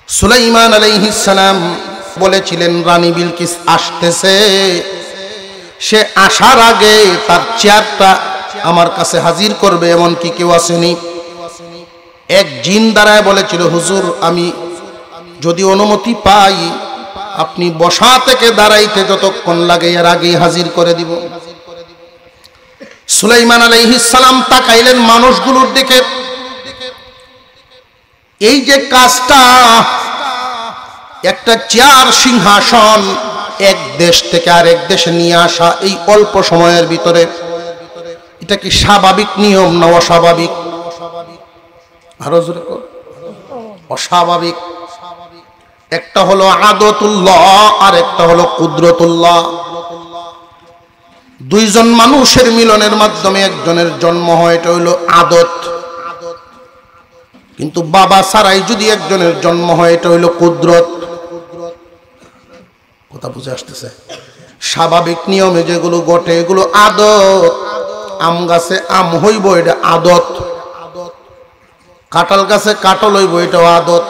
সুলাইমান আলাইহিস সালাম বলেছিলেন রানী বিলকিস আসতেছে, সে আসার আগে তার চেয়ারটা আমার কাছে হাজির করবে, এমন কি কেউ আসেনি? এক জিন দাঁড়ায় বলেছিল, হুজুর আমি যদি অনুমতি পাই আপনি বসা থেকে দাঁড়াইতে যতক্ষণ লাগে এর আগেই হাজির করে দিব। সুলাইমান আলাইহিস সালাম তাকাইলেন মানুষগুলোর দিকে। এই যে কাজটা, একটা চেয়ার সিংহাসন এক দেশ থেকে আরেক দেশে নিয়ে আসা এই অল্প সময়ের ভিতরে, এটা কি স্বাভাবিক নিয়ম না অস্বাভাবিক? আরো জোরে অস্বাভাবিক। একটা হলো আদতুল্লাহ আর একটা হলো কুদরতুল্লাহ। দুইজন মানুষের মিলনের মাধ্যমে একজনের জন্ম হয়, এটা হইল আদত। কিন্তু বাবা ছাড়াই যদি একজনের জন্ম হয়, এটা হইল কুদরত। কথা বুঝে আসতেছে? স্বাভাবিক নিয়মে যেগুলো ঘটে এগুলো আদত। আম গাছে আম হইব, এটা আদত। কাঁঠাল গাছে কাঁঠাল হইব, এটা আদত।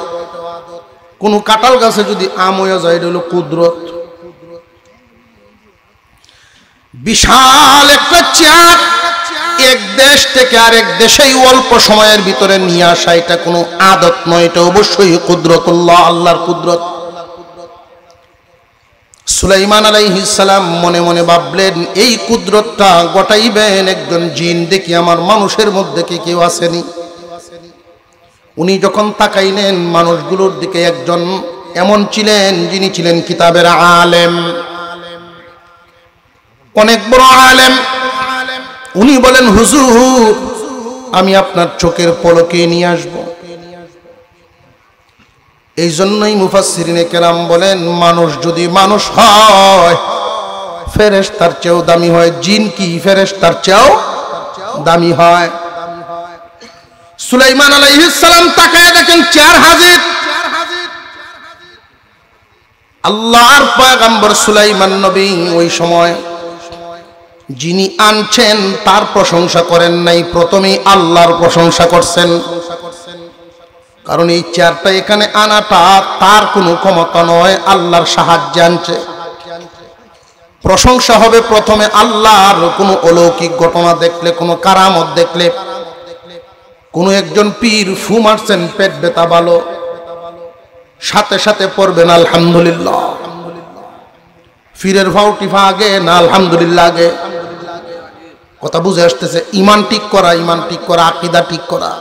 কোন কাঁঠাল গাছে যদি আম হইয়া যায়, এটা হলো কুদরত। বিশাল একটা চেয়ার এক দেশ থেকে আরেক দেশেই অল্প সময়ের ভিতরে নিয়ে আসা, এটা কোনো আদত নয়, এটা অবশ্যই কুদরতুল্লাহ, আল্লাহর কুদরত। সুলাইমান আলাইহিস সালাম মনে মনে ভাবলেন, এই কুদরতটা গটাইবেন একজন জিন, দেখি আমার মানুষের মধ্যে কি কেউ আসেনি। উনি যখন তাকাইলেন মানুষগুলোর দিকে, একজন এমন ছিলেন যিনি ছিলেন কিতাবের আলেম, অনেক বড় আলেম। উনি বলেন, হুজুর আমি আপনার চোখের পলকে নিয়ে আসব। এই জন্যই মুফাসসিরিনে কেরাম বলেন, মানুষ যদি মানুষ হয় ফেরেশতার চেয়েও দামি হয়। জিন কি ফেরেশতার চেয়েও দামি হয়? সুলাইমান আলাইহিস সালাম তাকায় দেখেন চেয়ার হাজির। আল্লাহর পয়গম্বর সুলাইমান নবী ওই সময় যিনি আনছেন তার প্রশংসা করেন নাই, প্রথমেই আল্লাহর প্রশংসা করছেন। কারণ এই চেয়ারটা এখানে আনাটা তার কোনো ক্ষমতা নয়, আল্লাহর সাহায্যে আনছে। প্রশংসা হবে প্রথমে আল্লাহর। কোনো অলৌকিক ঘটনা দেখলে, কোনো কারামত দেখলে, কোনো একজন পীর ফু মারছেন, পেট ব্যথা ভালো, সাথে সাথে পড়বেন আলহামদুলিল্লাহ। পীরের ফাউটিফা আগে না আলহামদুলিল্লাহ আগে? কথা বুঝে আসতেছে? ইমান ঠিক করা, ইমান ঠিক করা, আকীদা ঠিক করা।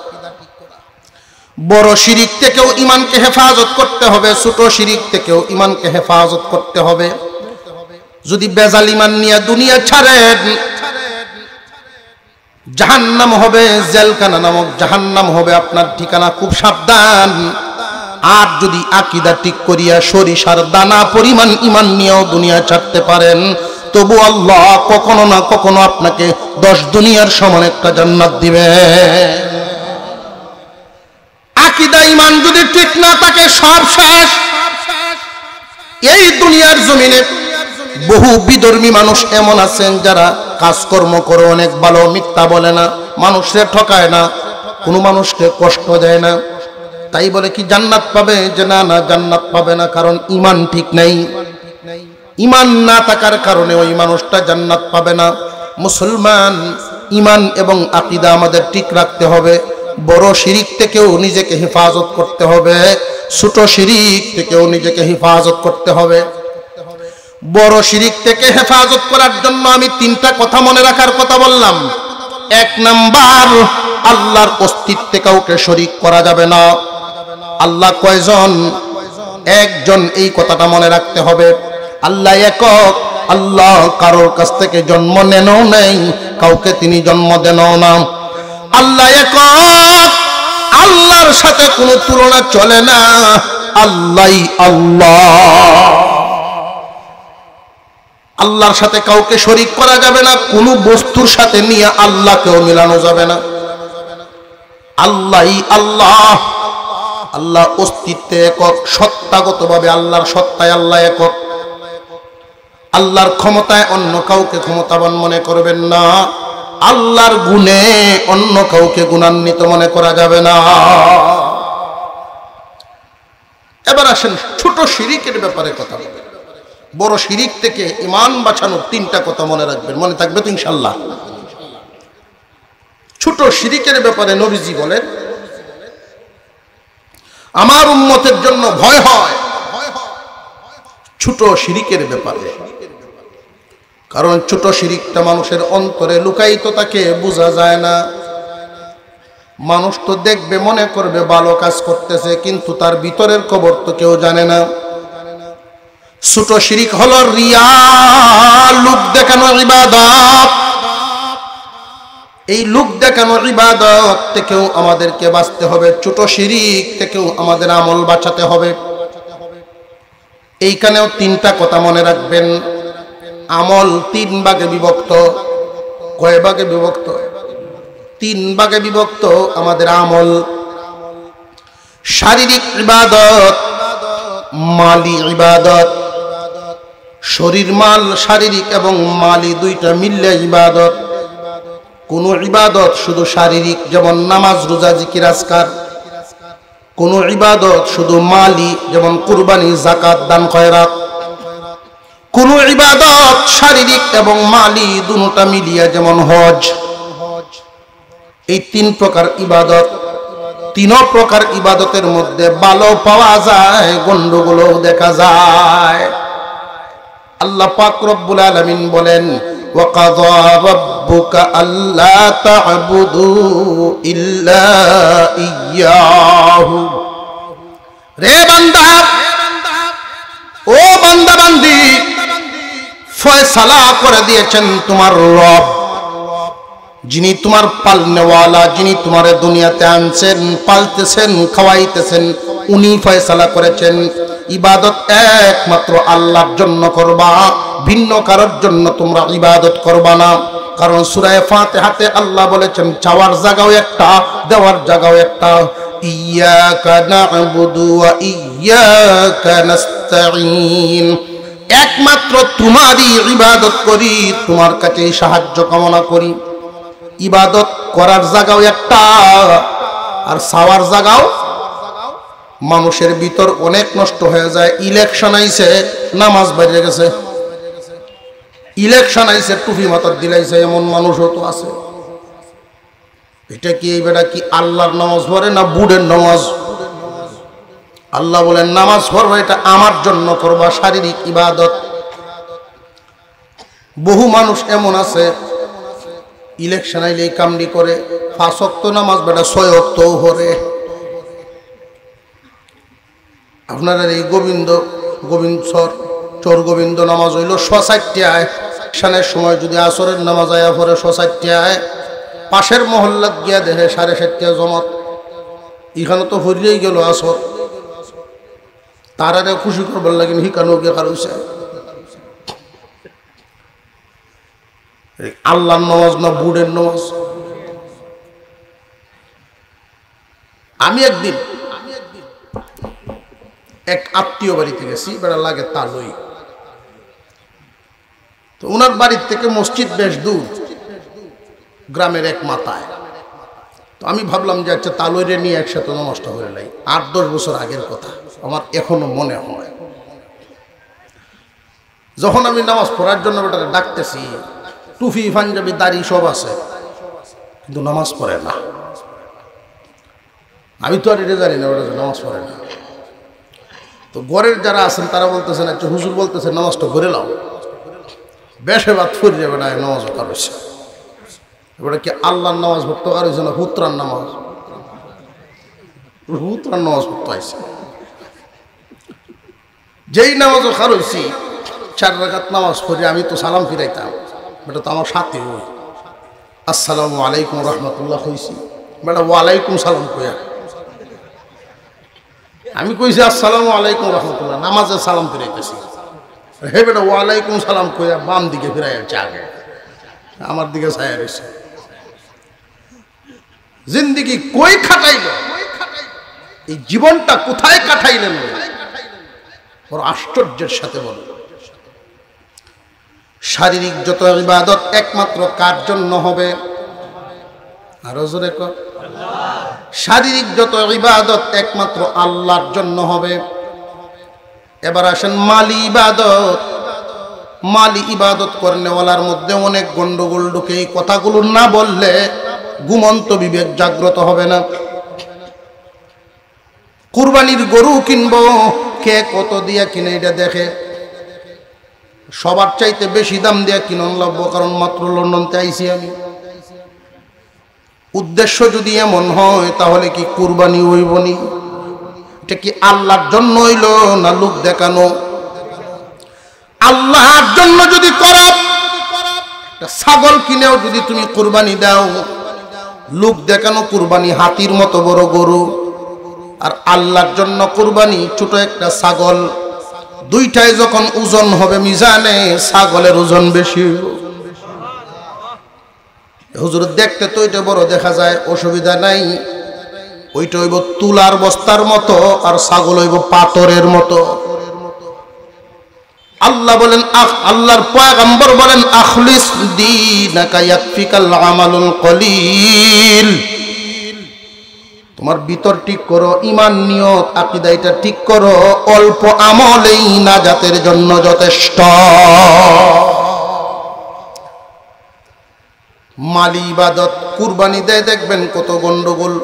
বড় শিরিক থেকেও ইমানকে হেফাজত করতে হবে, ছোট শিরিক থেকেও ইমানকে হেফাজত করতে হবে। যদি বেজাল ইমান নিয়ে দুনিয়া ছাড়েন, জাহান্নাম হবে, জেলখানা নামক জাহান্নাম হবে আপনার ঠিকানা, খুব সাবধান। আর যদি আকীদা ঠিক করিয়া সরিষার দানা পরিমাণ ইমান নিয়েও দুনিয়া ছাড়তে পারেন, তবু আল্লাহ কখনো না কখনো আপনাকে 10 দুনিয়ার সমান একটা জান্নাত দিবে। আকীদা ইমান যদি ঠিক না থাকে সব শেষ। এই দুনিয়ার জমিনে বহু বিধর্মী মানুষ এমন আছেন যারা কাজকর্ম করে অনেক ভালো, মিথ্যা বলে না, মানুষকে ঠকায় না, কোনো মানুষকে কষ্ট দেয় না। তাই বলে কি জান্নাত পাবে? যে না না, জান্নাত পাবে না, কারণ ইমান ঠিক নাই। ইমান না থাকার কারণে ওই মানুষটা জান্নাত পাবে না। মুসলমান, ইমান এবং আকীদা আমাদের ঠিক রাখতে হবে। বড় শিরিক থেকেও নিজেকে হেফাজত করতে হবে, ছোট শিরিক থেকেও নিজেকে হেফাজত করতে হবে। বড় শিরিক থেকে হেফাজত করার জন্য আমি 3টা কথা মনে রাখার কথা বললাম। 1 নাম্বার, আল্লাহর অস্তিত্বে কাউকে শরীক করা যাবে না। আল্লাহ কয়জন? একজন। এই কথাটা মনে রাখতে হবে। আল্লাহ একক। আল্লাহ কারোর কাছ থেকে জন্ম নেনও নাই, কাউকে তিনি জন্ম দেনও না। আল্লাহ একক, আল্লাহর সাথে কোনো তুলনা চলে না। আল্লাহই আল্লাহ। আল্লাহর সাথে কাউকে শরীক করা যাবে না, কোনো বস্তুর সাথে নিয়ে আল্লাহকেও মিলানো যাবে না। আল্লাহই আল্লাহ। আল্লাহ অস্তিত্বে একক, সত্তাগতভাবে আল্লাহর সত্তায় আল্লাহ একক। আল্লাহর ক্ষমতায় অন্য কাউকে ক্ষমতাবান মনে করবেন না। আল্লাহর গুণে অন্য কাউকে গুণান্বিত মনে করা যাবে না। এবার আসেন ছোট শিরিকের ব্যাপারে কথা বলি। বড় শিরিক থেকে ঈমান বাঁচানোর তিনটা কথা মনে রাখবেন, মনে থাকবে তো ইনশাআল্লাহ। ছোট শিরিকের ব্যাপারে নবীজি বলেন, আমার উম্মতের জন্য ভয় হয় ছোট শিরিকের ব্যাপারে, কারণ ছোট শিরিকটা মানুষের অন্তরে লুকায়িত থাকে, বোঝা যায় না। মানুষ তো দেখবে, মনে করবে ভালো কাজ করতেছে, কিন্তু তার ভিতরের খবর তো কেউ জানে না। ছোট শিরিক হলো রিয়া, লোক দেখানো ইবাদত। এই লোক দেখানো ইবাদত থেকেও আমাদেরকে বাঁচতে হবে, ছোট শিরিক থেকেও আমাদের আমল বাঁচাতে হবে। এইখানেও তিনটা কথা মনে রাখবেন। আমল তিন ভাগে বিভক্ত। কয় ভাগে বিভক্ত? তিন ভাগে বিভক্ত আমাদের আমল। শারীরিক ইবাদত, মালি ইবাদত। শরীর মাল, শারীরিক এবং মালি দুইটা মিললে ইবাদত। কোন ইবাদত শুধু শারীরিক, যেমন নামাজ, রোজা, জিকির, আজকার। কোন ইবাদত শুধু মালি, যেমন কুরবানি, যাকাত, দান, খয়রাত। কোন ইবাদত শারীরিক এবং মালি দুটোটা মিলিয়ে, যেমন হজ। এই তিন প্রকার ইবাদত। তিন প্রকার ইবাদতের মধ্যে ভালো পাওয়া যায়, গন্ডগোলও দেখা যায়। আল্লাহ পাক রব্বুল আলামিন বলেন, ওয়াকাযা রাব্বুকা আল্লা তা'বুদু ইল্লা ইয়্যাহু। রে বান্দা, ও বান্দা বান্দি, ফয়সালা করে দিয়েছেন তোমার রব, যিনি তোমার পালনেওয়ালা, যিনি তোমার দুনিয়াতে আনছেন, পালতেছেন, খাওয়াইতেছেন, উনি ফয়সালা করেছেন ইবাদত একমাত্র আল্লাহর জন্য করবা, ভিন্ন কারোর জন্য তোমরা ইবাদত করবা না। কারণ সূরা ফাতিহাতে আল্লাহ বলেছেন, চাওয়ার জায়গাও একটা, দেওয়ার জায়গাও একটা। ইয়্যাকা না'বুদু ওয়া ইয়্যাকা নাস্তাঈন। একমাত্র তোমারই ইবাদত করি, তোমার কাছে সাহায্য কামনা করি। ইবাদত করার জায়গাও একটা, আর চাওয়ার জায়গাও। মানুষের ভিতর অনেক নষ্ট হয়ে যায়। ইলেকশন আইছে, নামাজ বাইরে গেছে। ইলেকশন আইছে, টুপি মাথার দিলাইছে, এমন মানুষও তো আছে। এটা কি, এই বেটা কি আল্লাহর নামাজ পড়ে না বুড়ের নামাজ? আল্লাহ বলেন, নামাজ পড়বা এটা আমার জন্য করবা, শারীরিক ইবাদত। বহু মানুষ এমন আছে, ইলেকশন আইলে এই কামড়ি করে, 5 ওয়াক্ত নামাজ বেটা 6 ওয়াক্তও পড়ে। আপনারা এই চোর গোবিন্দ নামাজ হইল 160টায়। ইলেকশনের সময় যদি আসরের নামাজ আয়া পড়ে 160টায়, পাশের মহল্লাত গিয়া দেখে 7:30 জমাত। এখানে তো হরিয়েই গেল আসর, তারা খুশি করবার লাগে হিকানো গিয়ে কারোছে। আল্লাহর নামাজ না বুড়ের নামাজ? আমি একদিন এক আত্মীয় বাড়িতে গেছি, বেড়া লাগে তালুই। তো ওনার বাড়ির থেকে মসজিদ বেশ দূর, গ্রামের এক মাথায়। তো আমি ভাবলাম যে আচ্ছা তালুইরে নিয়ে একসাথে নষ্ট হয়ে নাই। 8-10 বছর আগের কথা, আমার এখনো মনে হয়। যখন আমি নামাজ পড়ার জন্য বেটারে ডাকতেছি, টুপি, পাঞ্জাবি, দাড়ি সব আছে, কিন্তু নামাজ পড়ে না। আমি তো আর এটা জানি না ওটা নামাজ পড়ে না। তো ঘরের যারা আছেন তারা বলতেছেন, আচ্ছা হুজুর বলতেছেন নামাজটা করে নাও। বেশে বাদ ফিরে যাবে না, নামাজ কারোছে। এবারে কি আল্লাহর নামাজ ভক্ত কারোছে না হুতরার নামাজ? হুতরার নামাজ ভক্ত আইছে। যেই নামাজও কারোছি, 4 রাকাত নামাজ পড়ে আমি তো সালাম ফিরাইতাম, বেটা তো আমার সাথে ওই আসসালামু আলাইকুম রহমতুল্লাহ কইছি, বেটা ওয়ালাইকুম সালাম কইয়া। আমি কইছি আসসালামু আলাইকুম রহমতুল্লাহ, নামাজের সালাম ফিরাইতেছি। হে বেটা ওয়ালাইকুম সালাম কইয়া বাম দিকে ফিরাই যাচ্ছে, আগে আমার দিকে ছায়া রয়েছে। জিন্দিগি কই খাটাইল, এই জীবনটা কোথায় কাটাইলেন? বড় আশ্চর্যের সাথে বল। শারীরিক যত ইবাদত একমাত্র কার জন্য হবে? আরো জোরে কর। শারীরিক যত ইবাদত একমাত্র আল্লাহর জন্য হবে। এবার আসেন মালি ইবাদত। মালি ইবাদত করনেওয়ালার মধ্যে অনেক গন্ডগোল ঢুকে। এই কথাগুলো না বললে ঘুমন্ত বিবেক জাগ্রত হবে না। কুরবানির গরু কিনবো, কে কত দিয়া কিনে এটা দেখে। সবার চাইতে বেশি দাম দিয়া কিনন লাগবো, কারণ মাত্র লন্ডনতে আইছি আমি। উদ্দেশ্য যদি এমন হয় তাহলে কি কুরবানি হইবনি? এটা কি আল্লাহর জন্য হইল না লোক দেখানো? আল্লাহর জন্য যদি করো, একটা ছাগল কিনেও যদি তুমি কুরবানি দাও, লোক দেখানো কুরবানি হাতির মতো বড় গরু, আর আল্লাহর জন্য কুরবানি ছোট একটা ছাগল। দুইটাই যখন ওজন হবে মিজানে, ছাগলের ওজন বেশি। হুজুর দেখতে তো ওইটা বড় দেখা যায়, অসুবিধা নাই। ওইটা হইব তুলার বস্তার মতো, আর ছাগল হইব পাথরের মতো। আল্লাহ বলেন, আল্লাহর পয়গম্বর বলেন, আখলিস দীনাকা ইয়াকফিকাল আমালুল কলিল। তোমার ভিতর ঠিক করো, ঈমান নিয়ত আকীদা এটা ঠিক করো, অল্প আমলেই নাজাতের জন্য যথেষ্ট। মালি ইবাদত কুরবানি দেয়, দেখবেন কত গন্ডগোল।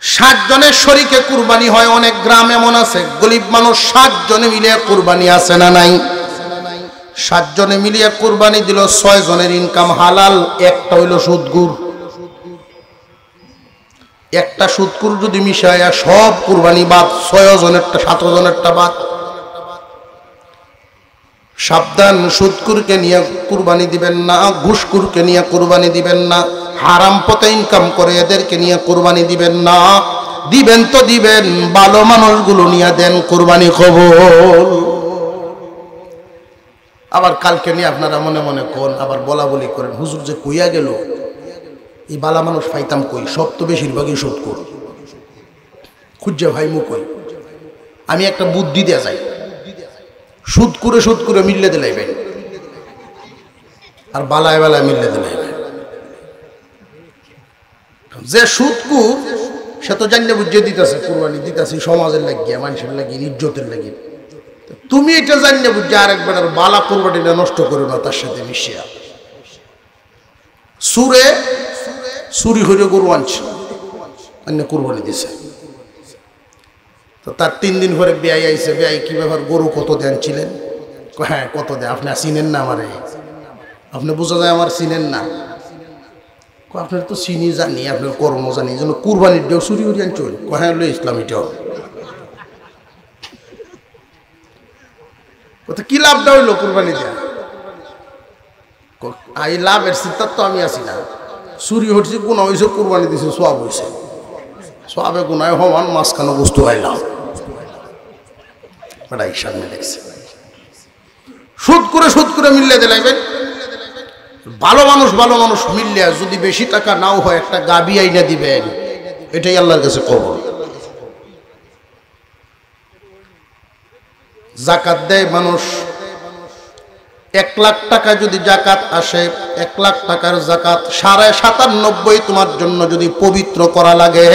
60 জনের শরীকে কুরবানি হয়। অনেক গ্রাম এমন আছে গরিব মানুষ 60 জনে মিলিয়ে কুরবানি আছে না নাই? 60 জনে মিলিয়ে কুরবানি দিল, 6 জনের ইনকাম হালাল, একটা হইল সুদগুর। একটা সুদকুর যদি মিশায়া সব কুরবানি বাদ, 6 জনেরটা 7 জনেরটা বাদ। সাবধান, সুদকুরকে নিয়ে কুরবানি দিবেন না, ঘুষকুরকে নিয়ে কুরবানি দিবেন না, হারাম পথে ইনকাম করে এদেরকে নিয়ে কুরবানি দিবেন না। দিবেন তো দিবেন, ভালো মানুষগুলো নিয়ে দেন, কুরবানি কবুল। আবার কালকে নিয়ে আপনারা মনে মনে কোন, আবার বলা বলি করেন, হুজুর যে কইয়া গেল এই বালা মানুষ পাইতাম কই? সব তো বেশিরভাগই সুদকুর। খুঁজে ভাই মু কই, আমি একটা বুদ্ধি দেয়া যাই, সুদ করে মিললে দিলাইবেন, আর বালায় বালায় মিললে দিলাইবেন। যে সুদকুর সে তো জানলে বুঝে দিতেছে, কুরবানি দিতেছি সমাজের লাগিয়ে, মানুষের লাগিয়ে, ইজ্জতের লাগিয়ে। তুমি এটা জানলে বুঝে আরেকবার আর বালা কুরবানিটা নষ্ট করো না তার সাথে মিশিয়া। সুরে চুরি হইলে গরু আনছে, কুরবানি দিছে, তো তার 3 দিন পরে বেয়াই আইছে। বেয়াই কি ব্যাপার, গরু কত দেন ছিলেন? হ্যাঁ কত দেয়, আপনি চিনেন না আমারে? আপনি বোঝা যায় আমার চিনেন না। আপনার তো চিনি জানি, আপনার কর্ম জানি, এই জন্য কুরবানির দিয়েও চুরি করি আনছেন। হ্যাঁ লো ইসলামীটাও কি লাভটা হইলো কুরবানি দেয়া? এই লাভের চিন্তার তো আমি আছি না। চুরি হচ্ছে, গুণা হয়েছে, কুরবানি দিছে, সওয়াব হয়েছে। সওয়াবে গুনায় হমান, মাঝখানে বস্তু পাইলাম, এটা হিসাব মিলেছে। সুদ করে মিললে দিলাইবেন। ভালো মানুষ মিললে যদি বেশি টাকা নাও হয়, একটা গাবি আইনা দিবেন, এটাই আল্লাহর কাছে কবুল। জাকাত দেয় মানুষ, 1 লাখ টাকা যদি জাকাত আসে, 1 লাখ টাকার জাকাত 97.5 তোমার জন্য যদি পবিত্র করা লাগে,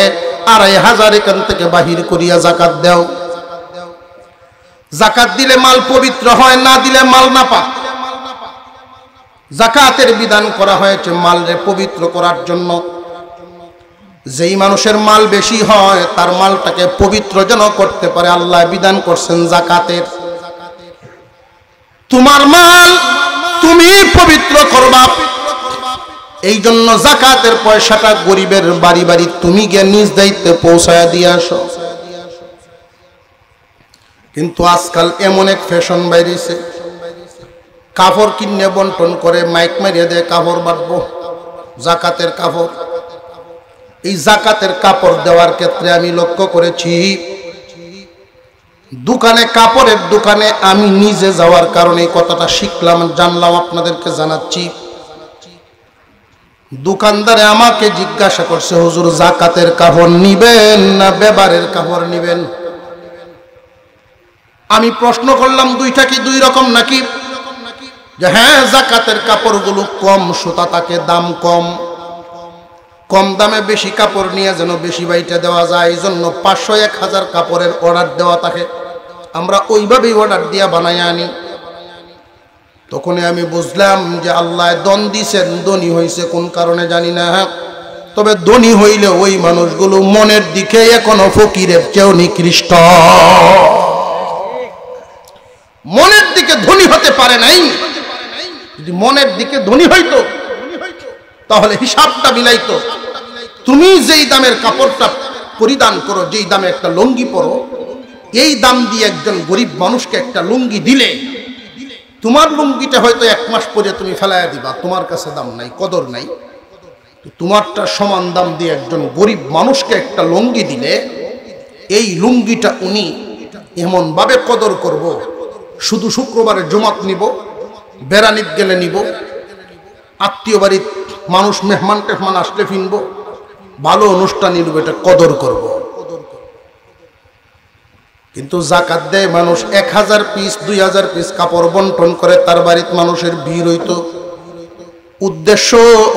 2,500 এখান থেকে বাহির করিয়া জাকাত দাও। জাকাত দিলে মাল পবিত্র হয়, না দিলে মাল নাপাক। জাকাতের বিধান করা হয়েছে মালরে পবিত্র করার জন্য। যেই মানুষের মাল বেশি হয় তার মালটাকে পবিত্র যেন করতে পারে, আল্লাহ বিধান করছেন জাকাতের। তোমার মাল তুমি পবিত্র করবা, এই জন্য জাকাতের পয়সাটা গরিবের বাড়ি বাড়ি তুমি গিয়ে নিজ দায়িত্বে পৌঁছায়া দিয়ে আসো। কিন্তু আজকাল এমন এক ফ্যাশন বাইরেছে, কাপড় কিনে বন্টন করে, মাইক মারিয়ে দেয় কাপড় বাঁটবো, জাকাতের কাপড়। এই জাকাতের কাপড় দেওয়ার ক্ষেত্রে আমি লক্ষ্য করেছি, দোকানে, কাপড়ের দোকানে আমি নিজে যাওয়ার কারণে এই কথাটা শিখলাম, জানলাম, আপনাদেরকে জানাচ্ছি। দোকানদারে আমাকে জিজ্ঞাসা করছে, হুজুর জাকাতের কাপড় নিবেন না ব্যবহারের কাপড় নিবেন? আমি প্রশ্ন করলাম, দুইটা কি 2 রকম নাকি? যে হ্যাঁ, জাকাতের কাপড়গুলো কম সুতা থাকে, দাম কম, কম দামে বেশি কাপড় নিয়ে যেন বেশি বাইটা দেওয়া যায়, এই জন্য 500-1000 কাপড়ের অর্ডার দেওয়া থাকে। আমরা ওইভাবেই অর্ডার দিয়া বানাই আনি। তখনই আমি বুঝলাম যে আল্লাহ দন দিছেন, ধনী হয়েছে কোন কারণে জানি না, তবে ধনী হইলে ওই মানুষগুলো মনের দিকে এখনো ফকিরের চেয়েও নিকৃষ্ট। মনের দিকে ধনী হতে পারে নাই। যদি মনের দিকে ধনী হইতো তাহলে হিসাবটা মিলাইতো। তুমি যেই দামের কাপড়টা পরিধান করো, যেই দামে একটা লুঙ্গি পরো, এই দাম দিয়ে একজন গরিব মানুষকে একটা লুঙ্গি দিলে তোমার লুঙ্গিটা হয়তো 1 মাস পরে তুমি ফেলাইয়া দিবা, তোমার কাছে দাম নাই, কদর নাই। তোমারটা সমান দাম দিয়ে একজন গরিব মানুষকে একটা লুঙ্গি দিলে এই লুঙ্গিটা উনি এমনভাবে কদর করব, শুধু শুক্রবারে জমাত নিব, বেড়ানিত গেলে নিব, আত্মীয় বাড়ির মানুষ মেহমান টেহমান আসলে ফিনব, ভালো অনুষ্ঠান নিব, এটা কদর করব। কিন্তু জাকাত দেয় মানুষ 1000 পিস 2000 পিস কাপড় বন্টন করে, তার বাড়িতে মানুষের ভিড় হইতো, উদ্দেশ্য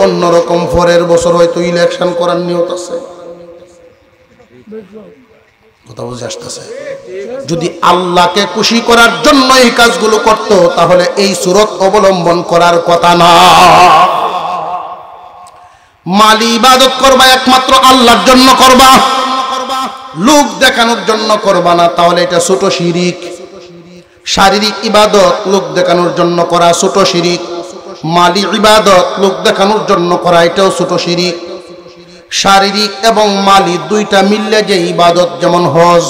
অন্যরকম। পরের বছর হয়তো ইলেকশন করার নিয়ত আছে। কথা বুঝে আসতেছে? যদি আল্লাহকে খুশি করার জন্য এই কাজগুলো করত তাহলে এই সুরত অবলম্বন করার কথা না। মালি ইবাদত করবা একমাত্র আল্লাহর জন্য করবা, লোক দেখানোর জন্য করবা না, তাহলে এটা ছোট শিরিক। শারীরিক ইবাদত লোক দেখানোর জন্য করা ছোট শিরিক, মালি ইবাদত লোক দেখানোর জন্য করা এটাও ছোট শিরিক। শারীরিক এবং মালি দুইটা মিললে যে ইবাদত, যেমন হজ,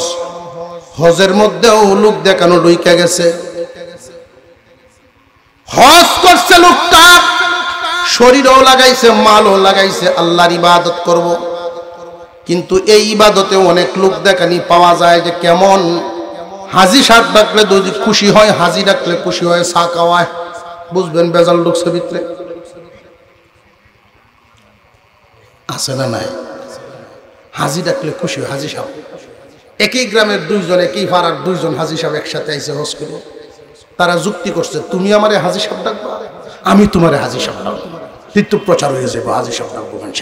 হজের মধ্যেও লোক দেখানো ঢুকে গেছে। হজ করছে লোকটা, শরীরও লাগাইছে, মালও লাগাইছে, আল্লাহর ইবাদত করব, কিন্তু এই ইবাদতে অনেক লোক দেখানি পাওয়া যায়। যে কেমন হাজি সাহেব ডাকলে যদি খুশি হয়, হাজি ডাকলে খুশি হয়, চা খাওয়ায়, বুঝবেন বেজাল ঢুকছে ভিতরে। আছে না নাই? হাজি ডাকলে খুশি হয় হাজি সাহেব। একই গ্রামের দুইজন, একই পাড়ার দুইজন হাজি সাহেব একসাথে আইসে হজ করে। তারা যুক্তি করছে, তুমি আমারে হাজি সাহেব ডাকবা, আমি তোমারে হাজি সাহেব ডাকবো, তীর্থ প্রচার হয়ে যাবো, হাজি সাহেব ডাকবো মানুষ।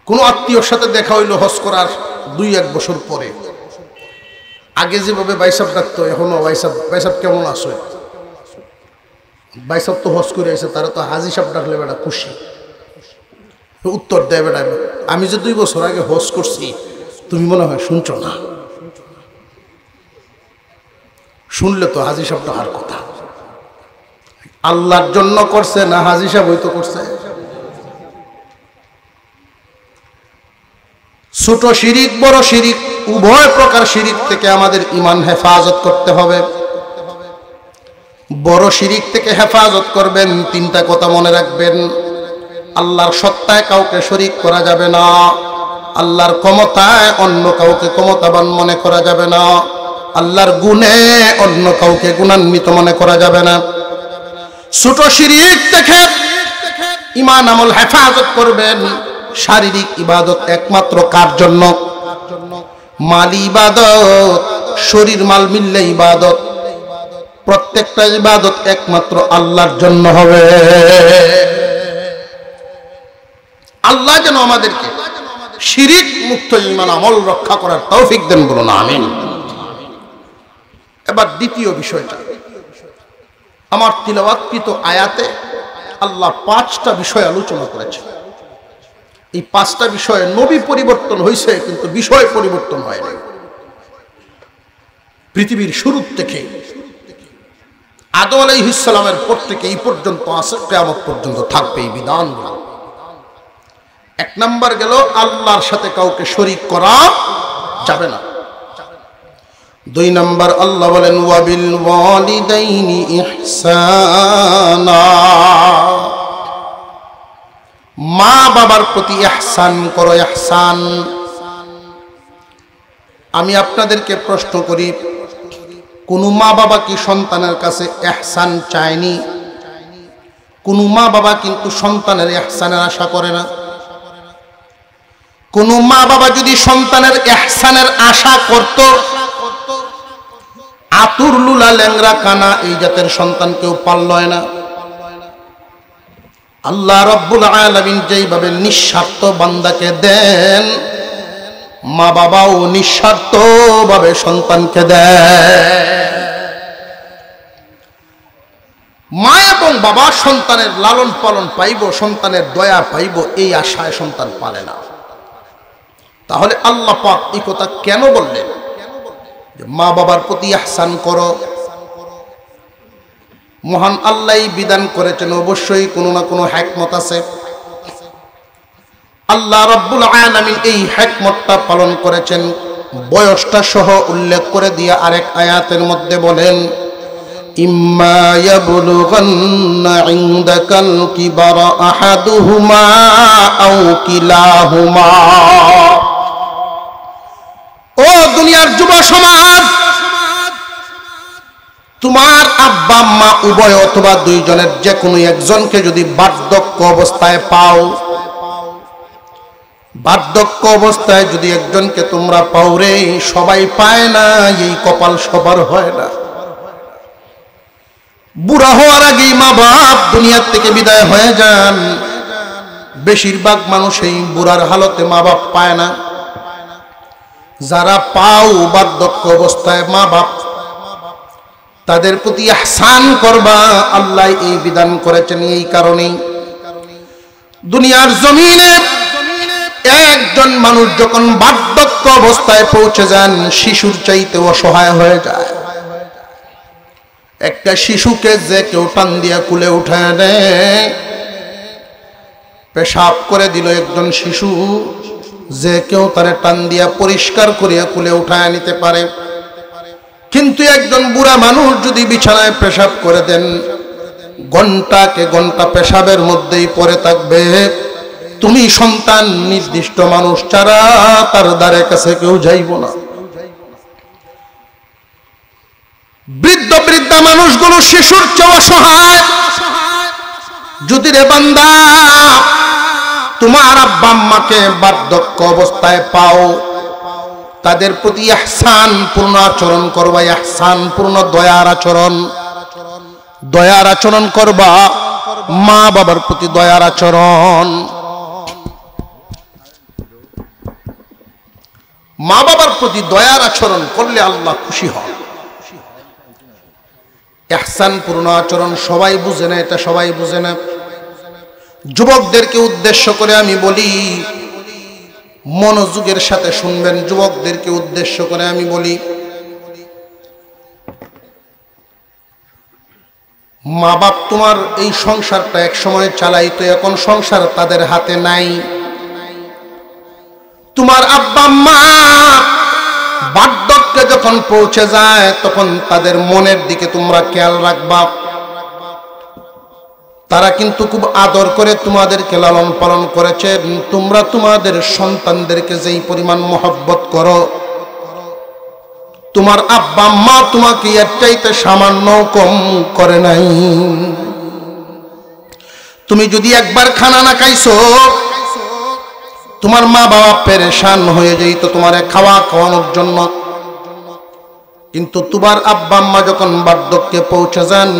কোন আত্মীয়র সাথে দেখা হইলো হজ করার 2-1 বছর পরে, আগে যেভাবে বাইসাব ডাকতো, এখনো বাইসাব কেমন আসো, বাইসাব তো হজ করে আসে, তারা তো হাজি সাহেব ডাকলে বেটা খুশি। উত্তর দেয় বেটা, আমি যে 2 বছর আগে হজ করছি, তুমি মনে হয় শুনছো না, শুনলে তো হাজি সাহেব ডাকার কথা। আল্লাহর জন্য করছে না হাজি সাহেব হয়তো করছে? ছোট শিরিক বড় শিরিক উভয় প্রকার শিরিক থেকে আমাদের ঈমান হেফাজত করতে হবে। বড় শিরিক থেকে হেফাজত করবেন, 3টা কথা মনে রাখবেন। আল্লাহর সত্তায় কাউকে শরীক করা যাবে না, আল্লাহর ক্ষমতায় অন্য কাউকে ক্ষমতাবান মনে করা যাবে না, আল্লাহর গুণে অন্য কাউকে গুণান্বিত মনে করা যাবে না। ছোট শিরিক থেকে ঈমান আমল হেফাজত করবেন। শারীরিক ইবাদত একমাত্র কার জন্য? মালি ইবাদত, শরীর মাল মিললে ইবাদত। প্রত্যেকটা ইবাদত একমাত্র আল্লাহর জন্য হবে। আল্লাহ যেন আমাদেরকে শিরিক মুক্ত ঈমান আমল রক্ষা করার তৌফিক দেন, বলুন আমিন। এবার দ্বিতীয় বিষয়টা, আমার তিলাওয়াতকৃত আয়াতে আল্লাহ 5টা বিষয় আলোচনা করেছেন। এই 5টা বিষয়ে নবী পরিবর্তন হয়েছে, কিন্তু বিষয় পরিবর্তন হয়নি। পৃথিবীর শুরু থেকে আদম আলাইহিস সালামের পর থেকে এই পর্যন্ত আছে, কিয়ামত পর্যন্ত থাকবে এই বিধানগুলো। 1 নাম্বার গেল, আল্লাহর সাথে কাউকে শরীক করা যাবে না। 2 নাম্বার, আল্লাহ বলেন ওয়াবিল ওয়ালিদাইনি ইহসানা, মা বাবার প্রতি ইহসান করো, ইহসান। আমি আপনাদেরকে প্রশ্ন করি, কোন মা বাবা কি সন্তানের কাছে ইহসান চায়নি? কোন মা বাবা কিন্তু সন্তানের ইহসানের আশা করে না। কোন মা বাবা যদি সন্তানের ইহসানের আশা করত, আতুর লুলা ল্যাংরা কানা এই জাতের সন্তান কেউ পাললয় না। আল্লাহ রাব্বুল আলামিন যেইভাবে নিঃস্বার্থ বান্দাকে দেন, মা বাবাও নিঃস্বার্থভাবে সন্তানকে দেয়। মা এবং বাবা সন্তানের লালন পালন পাইব, সন্তানের দয়া পাইব, এই আশায় সন্তান পারে না। তাহলে আল্লাহ পাক এই কথা কেন বললেন যে মা বাবার প্রতি ইহসান করো? মহান আল্লাহই বিধান করেছেন, অবশ্যই কোনো না কোনো হিকমত আছে। আল্লাহ রাব্বুল আলামিন এই হিকমতটা পালন করেছেন, বয়সটা সহ উল্লেখ করে দিয়ে আরেক আয়াতের মধ্যে বলেন, ইম্মা ইয়াবলুগান্না ইনদাকাল কিবারা আহাদুহুমা আও কিলাহুমা। ও দুনিয়ার যুব সমাজ, তোমার আব্বা আম্মা উভয় অথবা দুইজনের যে কোনো একজনকে যদি বার্ধক্য অবস্থায় পাও, বার্ধক্য অবস্থায় যদি একজনকে তোমরা পাও রে, সবাই পায় না, এই কপাল সবার হয় না। বুড়া হওয়ার আগেই মা বাপ দুনিয়ার থেকে বিদায় হয়ে যান। বেশিরভাগ মানুষ এই বুড়ার হালতে মা বাপ পায় না। যারা পাও বার্ধক্য অবস্থায় মা বাপ, তাদের প্রতি ইহসান করবা। আল্লাহ এই বিধান করেছেন এই কারণেই। দুনিয়ার জমিনে একজন মানুষ যখন বার্ধক্য অবস্থায় পৌঁছে যান, শিশুর চাইতে অসহায় হয়ে যায়। একটা শিশুকে যে কেউ টান দিয়া কুলে উঠায় নেয়, পেশাব করে দিল একজন শিশু, যে কেউ তারে টান দিয়া পরিষ্কার করিয়া কুলে উঠায় নিতে পারে। কিন্তু একজন বুড়া মানুষ যদি বিছানায় পেশাব করে দেন, ঘন্টাকে ঘন্টা পেশাবের মধ্যেই পড়ে থাকবে। তুমি সন্তান নির্দিষ্ট মানুষ ছাড়া তার দ্বারে কাছে কেউ যাইব না। বৃদ্ধ বৃদ্ধা মানুষগুলো শিশুর চেয়ে অসহায়। যদি রে বান্দা তোমার আব্বা আম্মাকে বার্ধক্য অবস্থায় পাও, তাদের প্রতি ইহসান পূর্ণ আচরণ করবা, ইহসান পূর্ণ দয়ার আচরণ, দয়ার আচরণ করবা। মা বাবার প্রতি দয়ার আচরণ, মা বাবার প্রতি দয়ার আচরণ করলে আল্লাহ খুশি হন। ইহসান পূর্ণ আচরণ সবাই বুঝে না, এটা সবাই বুঝে না। যুবকদেরকে উদ্দেশ্য করে আমি বলি, মনোযোগের সাথে শুনবেন। যুবকদেরকে উদ্দেশ্য করে আমি বলি, মা বাপ তোমার এই সংসারটা এক সময় চালাইতো, এখন সংসার তাদের হাতে নাই। তোমার আব্বা মা বার্ধক্যে যখন পৌঁছে যায়, তখন তাদের মনের দিকে তোমরা খেয়াল রাখবা। তারা কিন্তু খুব আদর করে তোমাদেরকে লালন পালন করেছে। তোমরা তোমাদের সন্তানদেরকে যেই পরিমাণ মহব্বত করো, তোমার আব্বা মা তোমাকে এর চাইতে সামান্য কম করে নাই। তুমি যদি একবার খানা না খাইছো, তোমার মা বাবা পেরেশান হয়ে যাইতো তোমার খাওয়া খাওয়ানোর জন্য। কিন্তু তোমার আব্বা আম্মা যখন বার্ধক্যে পৌঁছে যান,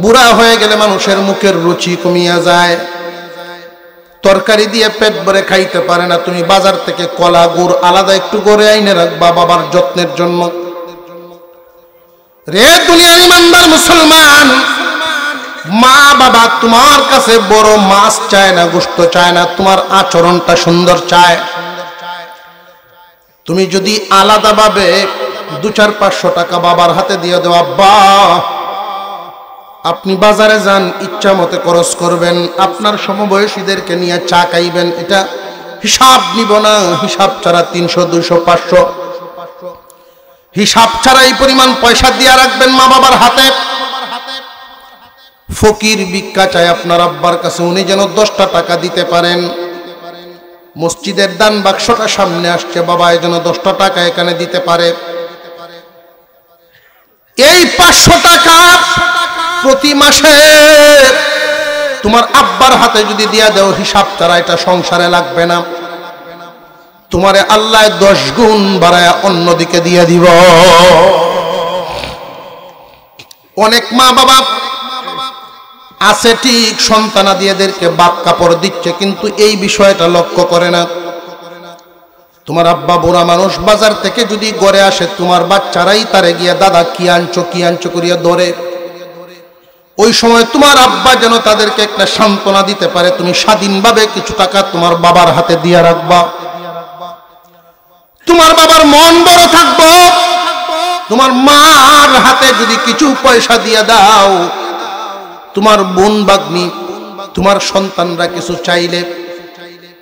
বুড়া হয়ে গেলে মানুষের মুখের রুচি কমিয়া যায়, তরকারি দিয়ে পেট ভরে খাইতে পারে না। তুমি বাজার থেকে কলা গুড় আলাদা একটু করে আইনে রাখবা বাবার যত্নের জন্য। রে দুনিয়ার ইমানদার মুসলমান, মা বাবা তোমার কাছে বড় মাছ চায় না, গোশত চায় না, তোমার আচরণটা সুন্দর চায়। তুমি যদি আলাদাভাবে 200-500 টাকা বাবার হাতে দিয়ে দেও, আব্বা আপনি বাজারে যান, ইচ্ছা মতে খরচ করবেন, আপনার সমবয়সীদেরকে নিয়ে চা খাইবেন, এটা হিসাব নিব না। হিসাব ছাড়া 300, 200, 500 হিসাব ছাড়া এই পরিমাণ পয়সা দিয়ে রাখবেন মা বাবার হাতে। ফকির ভিক্ষা চায় আপনার আব্বার কাছে, উনি যেন 10টা টাকা দিতে পারেন। মসজিদের দান বাক্সটা সামনে আসছে, বাবা এই যেন 10টা টাকা এখানে দিতে পারে। এই 500 টাকা প্রতি মাসে তোমার আব্বার হাতে যদি দিয়া দেও, হিসাব ছাড়া এটা সংসারে লাগবে না। তোমারে আল্লাহ 10 গুণ বাড়ায়া অন্যদিকে দিয়ে দিব। অনেক মা বাবা আছে ঠিক, সন্তানাদিদেরকে বাপ কাপড় দিচ্ছে, কিন্তু এই বিষয়টা লক্ষ্য করে না। তোমার আব্বা বুড়া মানুষ বাজার থেকে যদি ঘরে আসে, তোমার বাচ্চারাই তারে গিয়া দাদা কি আনছো করিয়া ধরে। ওই সময় তোমার আব্বা যেন তাদেরকে একটা সান্ত্বনা দিতে পারে, তুমি স্বাধীনভাবে কিছু টাকা তোমার বাবার হাতে দিয়ে রাখবা। তোমার বাবার মন বড় থাকবো। তোমার মার হাতে যদি কিছু পয়সা দিয়ে দাও, তোমার বোন বাগ্নি, তোমার সন্তানরা কিছু চাইলে,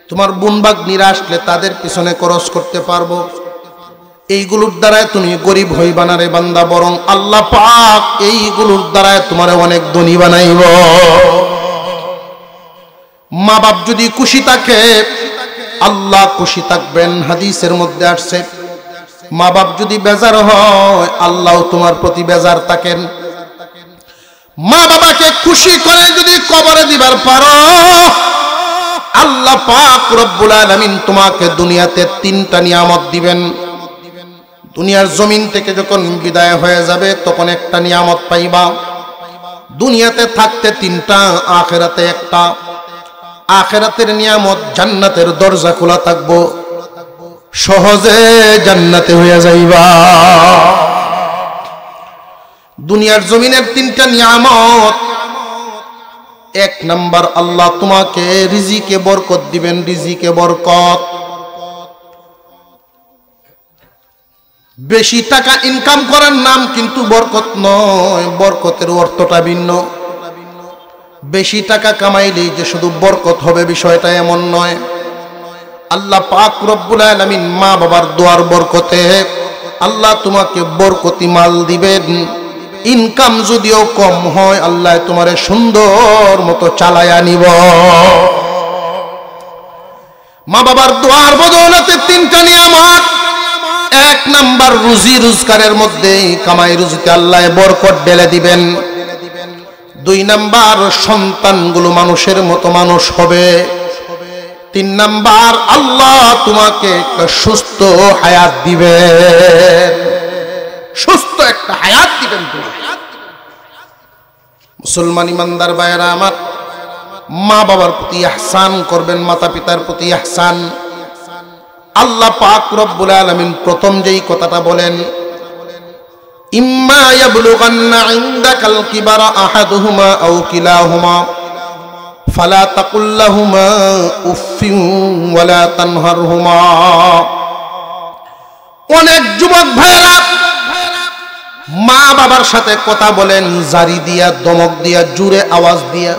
তোমার বোন বাগ্নিরা আসলে তাদের পিছনে খরচ করতে পারবো। এইগুলোর দ্বারায় তুমি গরিব হইবা না রে বান্দা, বরং আল্লাহ পাক এইগুলোর দ্বারায় তোমারে অনেক ধনী বানাইব। মা বাপ যদি খুশি থাকে, আল্লাহ খুশি থাকবেন। হাদিসের মধ্যে আসছে, মা বাপ যদি বেজার হয়, আল্লাহ তোমার প্রতি বেজার থাকেন। মা বাবাকে খুশি করে যদি কবরে দিবার পারো, আল্লাহ পাক রব্বুল আলামিন তোমাকে দুনিয়াতে 3টা নিয়ামত দিবেন। দুনিয়ার জমিন থেকে যখন বিদায় হয়ে যাবে, তখন একটা নিয়ামত পাইবা। দুনিয়াতে থাকতে 3টা, আখিরাতে একটা। আখিরাতের নিয়ামত, জান্নাতের দরজা খোলা থাকবো, সহজে জান্নাতে হয়ে যাইবা। দুনিয়ার জমিনের 3টা নিয়ামত। 1 নাম্বার, আল্লাহ তোমাকে রিজিকে বরকত দিবেন। রিজিকে বরকত, বেশি টাকা ইনকাম করার নাম কিন্তু বরকত নয়, বরকতের অর্থটা ভিন্ন। বেশি টাকা কামাইলেই যে শুধু বরকত হবে, বিষয়টা এমন নয়। আল্লাহ পাক রব্বুল আলামিন মা বাবার দোয়ার বরকতে আল্লাহ তোমাকে বরকতি মাল দিবেন। ইনকাম যদিও কম হয়, আল্লাহ তোমারে সুন্দর মতো চালায়া নিব। মা বাবার দোয়ার বদৌলতে 3টা নিয়ামত। 1 নাম্বার, রুজি রোজগারের মধ্যে কামাই রুজিতে আল্লাহ বরকত ঢেলে দিবেন। 2 নাম্বার, সন্তানগুলো মানুষের মতো মানুষ হবে। 3 নাম্বার, আল্লাহ তোমাকে একটা সুস্থ হায়াত দিবেন। সুস্থ একটা হায়াত দিবেন। মুসলমান ইমানদার ভাইয়েরা আমার, মা বাবার প্রতি ইহসান করবেন, মাতা পিতার প্রতি ইহসান। আল্লাহ পাক রব্বুল আলামিন প্রথম যেই কথাটা বলেন, ইম্মা ইয়াবলুগান্না ইনদাকাল কিবারা আহাদুহুমা আও কিলাহুমা ফালা তাকুল লাহুমা উফফিন ওয়ালা তানহারহুমা। অনেক যুবক ভাইরা মা বাবার সাথে কথা বলেন জারি দিয়া, দমক দিয়া, জোরে আওয়াজ দিয়া।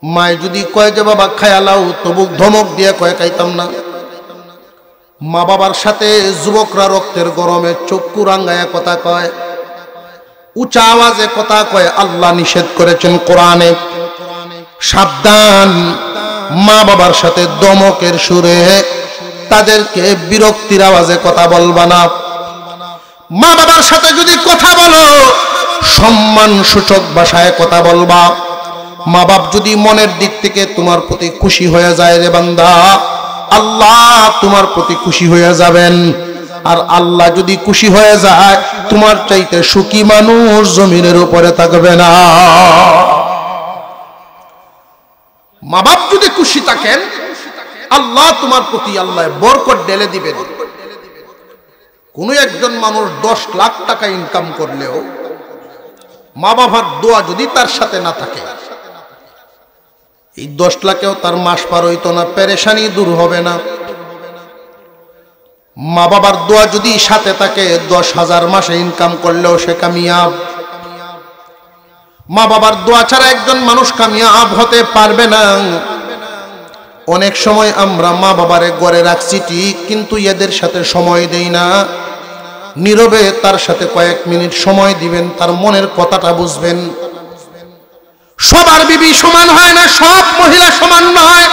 মায় যদি কয় যে বাবা খায়ালাও, তবু ধমক দিয়া কয় খাইতাম না। মা বাবার সাথে যুবকরা রক্তের গরমে চক্ষু রাঙ্গায়া কথা কয়, উঁচা আওয়াজে কথা কয়। আল্লাহ নিষেধ করেছেন কোরআনে, সাবধান, মা বাবার সাথে দমকের সুরে, তাদেরকে বিরক্তির আওয়াজে কথা বলবা না। মা বাবার সাথে যদি কথা বলো, সম্মান সূচক ভাষায় কথা বলবা। মা বাপ যদি মনের দিক থেকে তোমার প্রতি খুশি হয়ে যায় রে বান্দা, আল্লাহ তোমার প্রতি খুশি হয়ে যাবেন। আর আল্লাহ যদি খুশি হয়ে যায়, তোমার চাইতে সুখী মানুষ জমিনের উপরে থাকবে না। মা বাপ যদি খুশি থাকেন, আল্লাহ তোমার প্রতি আল্লাহ বরকত ঢেলে দিবেন। কোন একজন মানুষ 10 লাখ টাকা ইনকাম করলেও মা বাবার দোয়া যদি তার সাথে না থাকে, এই 10 লাখেও তার মাস পার হইতো না, পেরেশানি দূর হবে না। মা বাবার দোয়া যদি সাথে থাকে, 10,000 মাসে ইনকাম করলেও সে কামিয়াব। মা বাবার দোয়া ছাড়া একজন মানুষ কামিয়াব হতে পারবে না। অনেক সময় আমরা মা বাবারে ঘরে রাখছি ঠিক, কিন্তু এদের সাথে সময় দেই না। নীরবে তার সাথে কয়েক মিনিট সময় দিবেন, তার মনের কথাটা বুঝবেন। সবার বিবি সমান হয় না, সব মহিলা সমান নয়।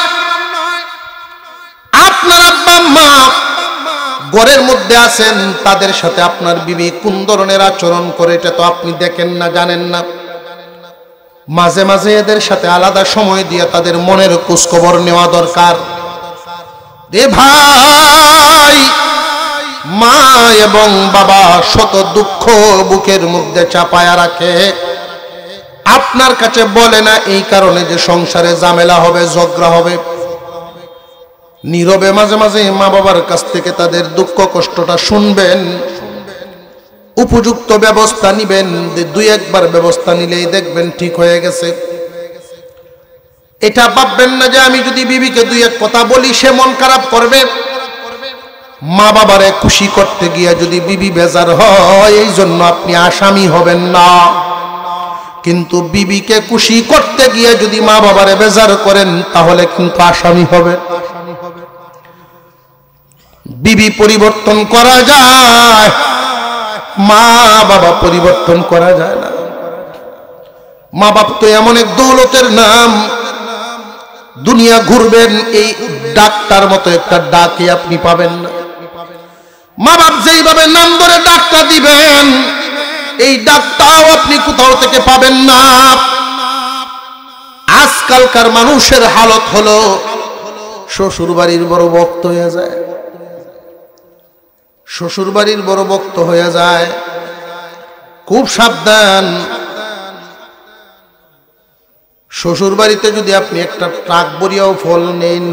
আপনার আব্বা মা ঘরের মধ্যে আছেন, তাদের সাথে আপনার বিবি কোন ধরনের আচরণ করে, এটা তো আপনি দেখেন না, জানেন না। মাঝে মাঝে এদের সাথে আলাদা সময় দিয়ে তাদের মনের খোঁজখবর নেওয়া দরকার। রে ভাই, মা এবং বাবা শত দুঃখ বুকের মধ্যে চাপায়া রাখে, আপনার কাছে বলে না এই কারণে যে সংসারে ঝামেলা হবে, ঝগড়া হবে। নীরবে মাঝে মাঝে মা বাবার কাছ থেকে তাদের দুঃখ কষ্টটা শুনবেন, উপযুক্ত ব্যবস্থা নিবেন। দুই একবার ব্যবস্থা নিলেই দেখবেন ঠিক হয়ে গেছে। এটা ভাববেন না যে আমি যদি বিবিকে দুই এক কথা বলি সে মন খারাপ করবে। মা বাবারে খুশি করতে গিয়ে যদি বিবি বেজার হয়, এই জন্য আপনি আসামি হবেন না। কিন্তু বিবিকে খুশি করতে গিয়ে যদি মা বাবারে বেজার করেন, তাহলে কিন্তু আসামি হবে। বিবি পরিবর্তন করা যায়, মা বাবা পরিবর্তন করা যায় না। মা বাপ তো এমন এক দৌলতের নাম, দুনিয়া ঘুরবেন এই ডাকটার মতো একটা ডাকে আপনি পাবেন না। মা বাপ যেইভাবে নাম ধরে ডাকটা দিবেন, এই ডাকটাও আপনি কোথাও থেকে পাবেন না। আজকালকার মানুষের হালত হলো শ্বশুর বাড়ির বড় ভক্ত হয়ে যায়, শ্বশুর বাড়ির বড় ভক্ত হয়ে যায়। খুব সাবধান। শ্বশুর বাড়িতে যদি আপনি একটা ট্রাক ভরিয়াও ফল নেন,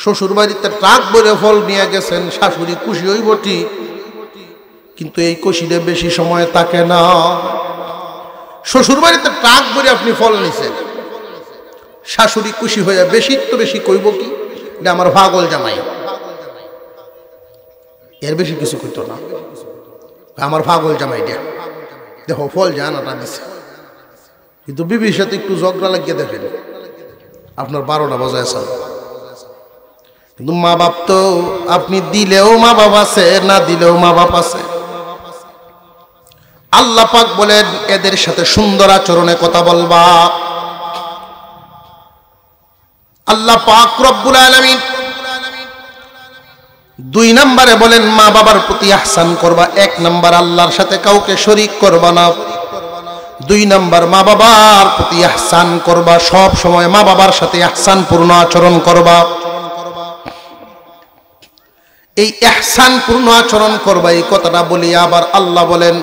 শ্বশুর বাড়িতে ট্রাক ভরে ফল নিয়ে গেছেন, শাশুড়ি খুশি হইব ঠিক, কিন্তু এই খুশিতে বেশি সময় থাকে না। শ্বশুর বাড়িতে ট্রাক ভরে আপনি ফল নিছেন, শাশুড়ি খুশি হয়ে বেশি তো বেশি কইব কি, এটা আমার পাগল জামাই, এর বেশি কিছু কইতো না, আমার পাগল জামাই দিয়া দেখো ফল জানাটা দিছে। কিন্তু বিবির সাথে একটু ঝগড়া লাগিয়ে দেখেন, আপনার 12টা বাজায়। কিন্তু মা বাপ তো আপনি দিলেও মা বাপ আছে, না দিলেও মা বাপ আছে। আল্লাহ পাক বলেন এদের সাথে সুন্দর আচরণে কথা বলবা। আল্লাহ পাক রব্বুল আলামিন 2 নম্বরে বলেন মা বাবার প্রতি ইহসান করবা। 1 নম্বর আল্লাহর সাথে কাউকে শরীক করবা না। 2 নম্বর মা বাবার প্রতি ইহসান করবা, সব সময় মা বাবার সাথে ইহসানপূর্ণ আচরণ করবা। এই ইহসানপূর্ণ আচরণ করবা, এই কথাটা বলি আবার আল্লাহ বলেন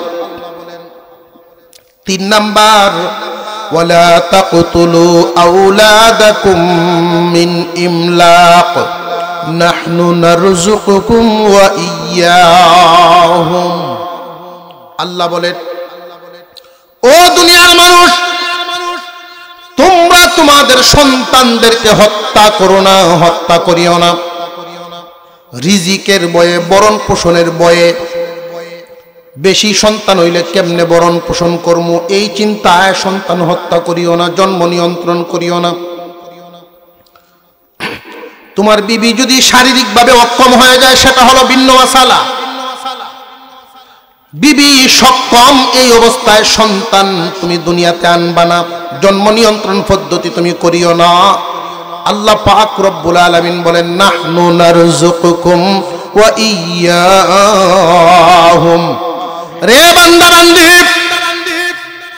3 নম্বর ওয়ালা তাকতুলু আওলাদাকুম মিন ইমলাক নাহনু নারযুকুকুম ওয়া ইয়্যাহুম। আল্লাহ বলেন ও দুনিয়ার মানুষ, তোমরা তোমাদের সন্তানদেরকে হত্যা করো না, হত্যা করিও না। রিজিকের বয়ে, বরণ পোষণের বয়ে, বেশি সন্তান হইলে কেমনে বরণ পোষণ করমু এই চিন্তায় সন্তান হত্যা করিও না, জন্ম নিয়ন্ত্রণ করিও না। তোমার বিবি যদি শারীরিকভাবে অক্ষম হয়ে যায় সেটা হলো ভিন্ন মাসালা। বিবি সক্ষম, এই অবস্থায় সন্তান তুমি দুনিয়াতে আনবা না, জন্ম নিয়ন্ত্রণ পদ্ধতি তুমি করিও না। আল্লাহ পাক রব্বুল আলামিন বলেন নাহনু নারযুকুকুম ওয়া ইয়্যাহুম। রে বান্দা বান্দি,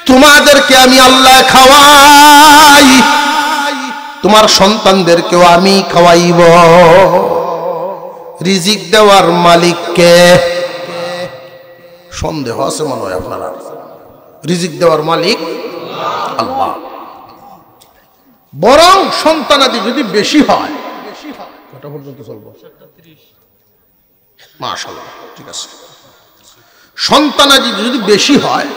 তোমাদেরকে আমি আল্লাহ খাওয়াই, তোমার সন্তানদেরকেও আমি খাওয়াইব। রিজিক দেওয়ার মালিক কে? সন্দেহ আছে মনে হয় আপনারা। রিজিক দেওয়ার মালিক আল্লাহ। বরং সন্তানাদি যদি বেশি হয়, কত পর্যন্ত চলবো? মাশাআল্লাহ, ঠিক আছে। সন্তানাদি যদি বেশি হয়,